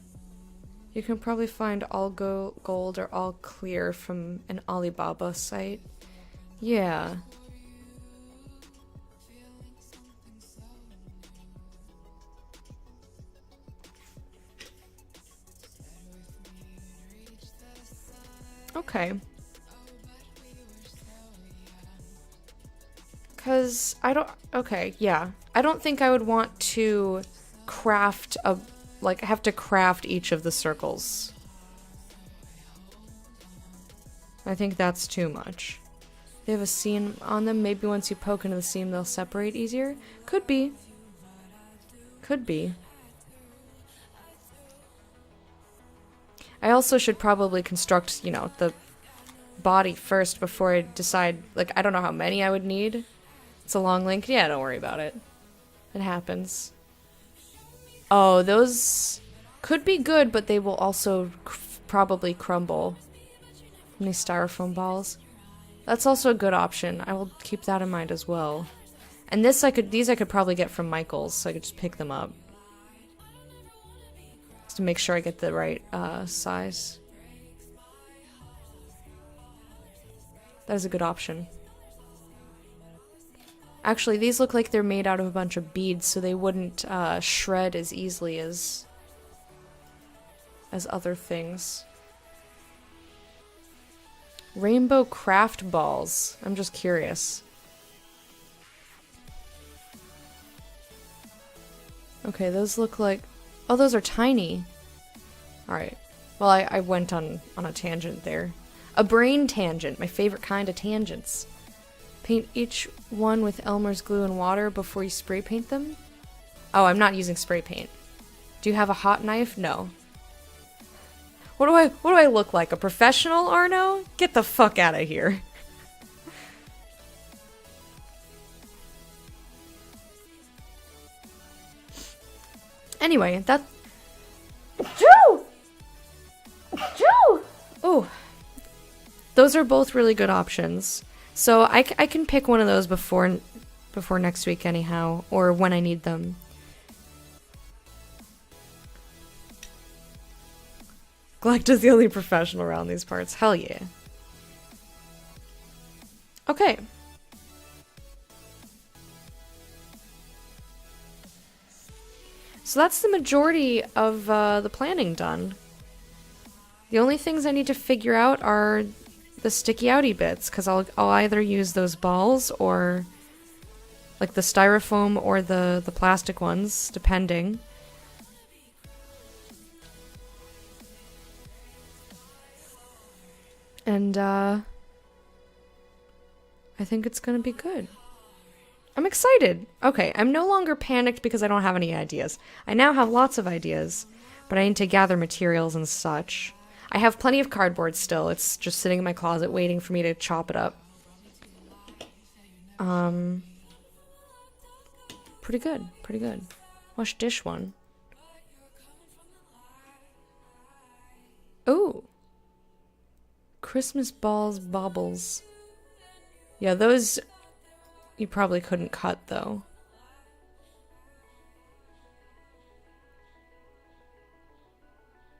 Speaker 1: You can probably find all gold or all clear from an Alibaba site. Yeah. Okay. Because I don't... Okay, yeah. I don't think I would want to craft have to craft each of the circles. I think that's too much. They have a seam on them. Maybe once you poke into the seam, they'll separate easier. Could be. Could be. I also should probably construct, you know, the body first before I decide, like, I don't know how many I would need. It's a long link. Yeah, don't worry about it. It happens. Oh, those could be good, but they will also probably crumble. How many styrofoam balls? That's also a good option. I will keep that in mind as well. And these I could probably get from Michael's, so I could just pick them up. Just to make sure I get the right size. That is a good option. Actually, these look like they're made out of a bunch of beads, so they wouldn't shred as easily as other things. Rainbow craft balls. I'm just curious. Okay, those look like... Oh, those are tiny. Alright. Well, I went on a tangent there. A brain tangent. My favorite kind of tangents. Paint each one with Elmer's glue and water before you spray paint them? Oh, I'm not using spray paint. Do you have a hot knife? No. What do I look like? A professional, Arno? Get the fuck out of here. Anyway, that... Joe! Joe! Ooh. Those are both really good options. So I can pick one of those before next week anyhow, or when I need them. Galacta's the only professional around these parts. Hell yeah. Okay. So that's the majority of the planning done. The only things I need to figure out are the sticky outy bits, because I'll either use those balls or like the styrofoam or the plastic ones, depending. And I think it's gonna be good. I'm excited. Okay, I'm no longer panicked because I don't have any ideas. I now have lots of ideas, but I need to gather materials and such. I have plenty of cardboard still. It's just sitting in my closet waiting for me to chop it up. Pretty good. Pretty good. Wash dish one. Ooh. Christmas balls baubles. Yeah, those you probably couldn't cut though.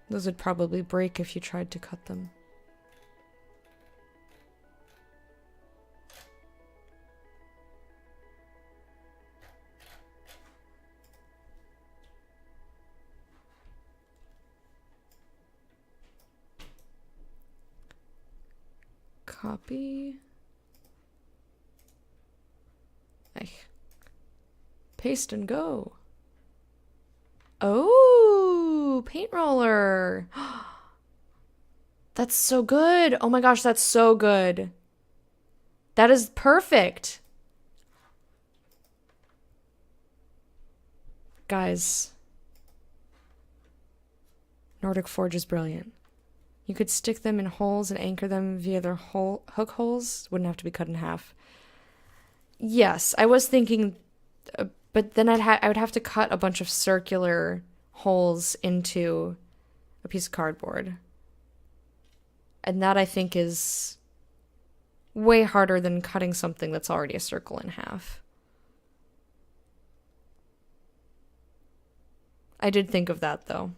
Speaker 1: Those would probably break if you tried to cut them. Copy. Paste and go. Oh, paint roller. That's so good. Oh my gosh, that's so good. That is perfect. Guys, Nordic Forge is brilliant. You could stick them in holes and anchor them via their hook holes. Wouldn't have to be cut in half. Yes, I was thinking, but then I would have to cut a bunch of circular holes into a piece of cardboard. And that, I think, is way harder than cutting something that's already a circle in half. I did think of that, though.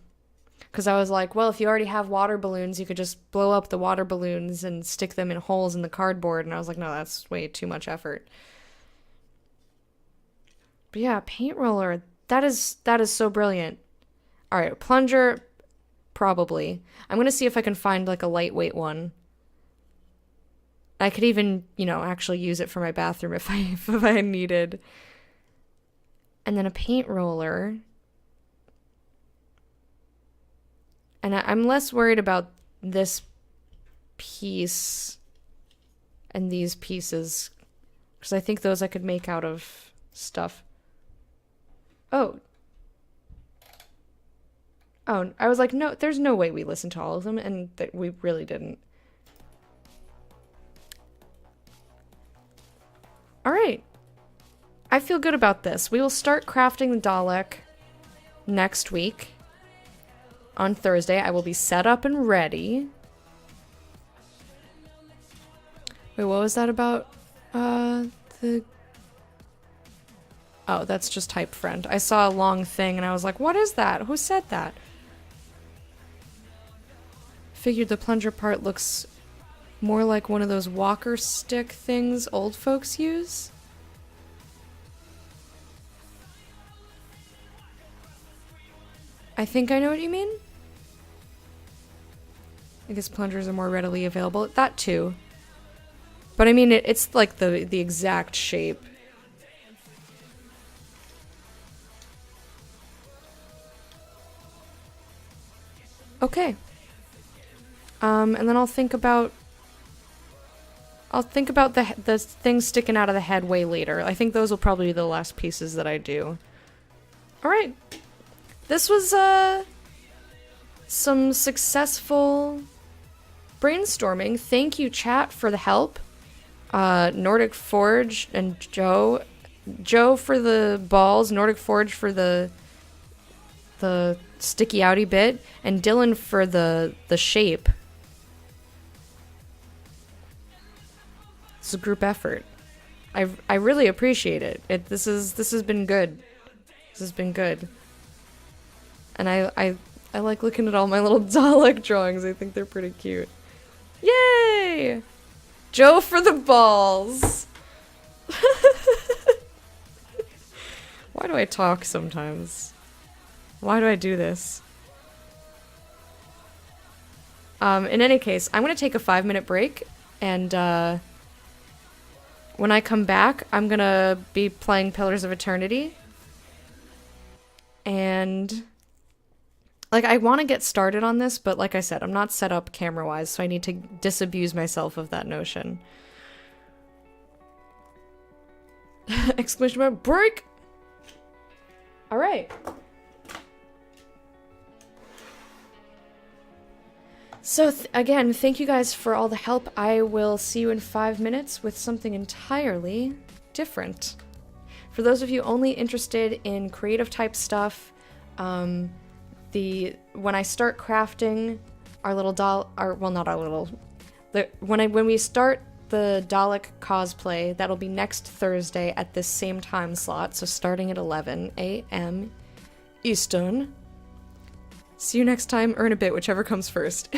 Speaker 1: Because I was like, well, if you already have water balloons, you could just blow up the water balloons and stick them in holes in the cardboard. And I was like, no, that's way too much effort. But yeah, paint roller, that is so brilliant. All right, plunger, probably. I'm going to see if I can find like a lightweight one. I could even, actually use it for my bathroom if I needed. and then a paint roller. And I'm less worried about this piece and these pieces, because I think those I could make out of stuff. Oh, I was like, no, there's no way we listened to all of them, and that we really didn't. All right. I feel good about this. We will start crafting the Dalek next week. On Thursday, I will be set up and ready. Wait, what was that about? Oh, that's just type friend. I saw a long thing and I was like, what is that? Who said that? Figured the plunger part looks more like one of those walker stick things old folks use. I think I know what you mean. I guess plungers are more readily available. That too. But I mean, it's like the exact shape. Okay. And then I'll think about the things sticking out of the head way later. I think those will probably be the last pieces that I do. All right. This was some successful brainstorming. Thank you, chat, for the help. Nordic Forge and Joe for the balls, Nordic Forge for the sticky outy bit, and Dylan for the shape. It's a group effort. I really appreciate it. This has been good. This has been good. And I like looking at all my little Dalek drawings. I think they're pretty cute. Yay! Joe for the balls. Why do I talk sometimes? Why do I do this? In any case, I'm going to take a 5-minute break, and when I come back, I'm going to be playing Pillars of Eternity. And like, I want to get started on this, but like I said, I'm not set up camera-wise, so I need to disabuse myself of that notion. Exclamation mark, break! Alright. So, again, thank you guys for all the help. I will see you in 5 minutes with something entirely different. For those of you only interested in creative type stuff, when I start crafting our little when we start the Dalek cosplay, that'll be next Thursday at this same time slot, so starting at 11 a.m. Eastern. See you next time, or in a bit, whichever comes first.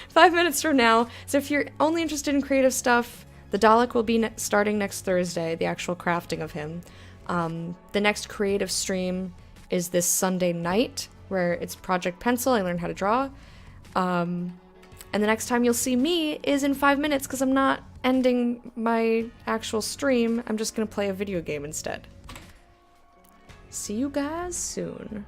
Speaker 1: 5 minutes from now. So if you're only interested in creative stuff, the Dalek will be starting next Thursday, the actual crafting of him. The next creative stream is this Sunday night, where it's Project Pencil. I learned how to draw. And the next time you'll see me is in 5 minutes, because I'm not ending my actual stream. I'm just going to play a video game instead. See you guys soon.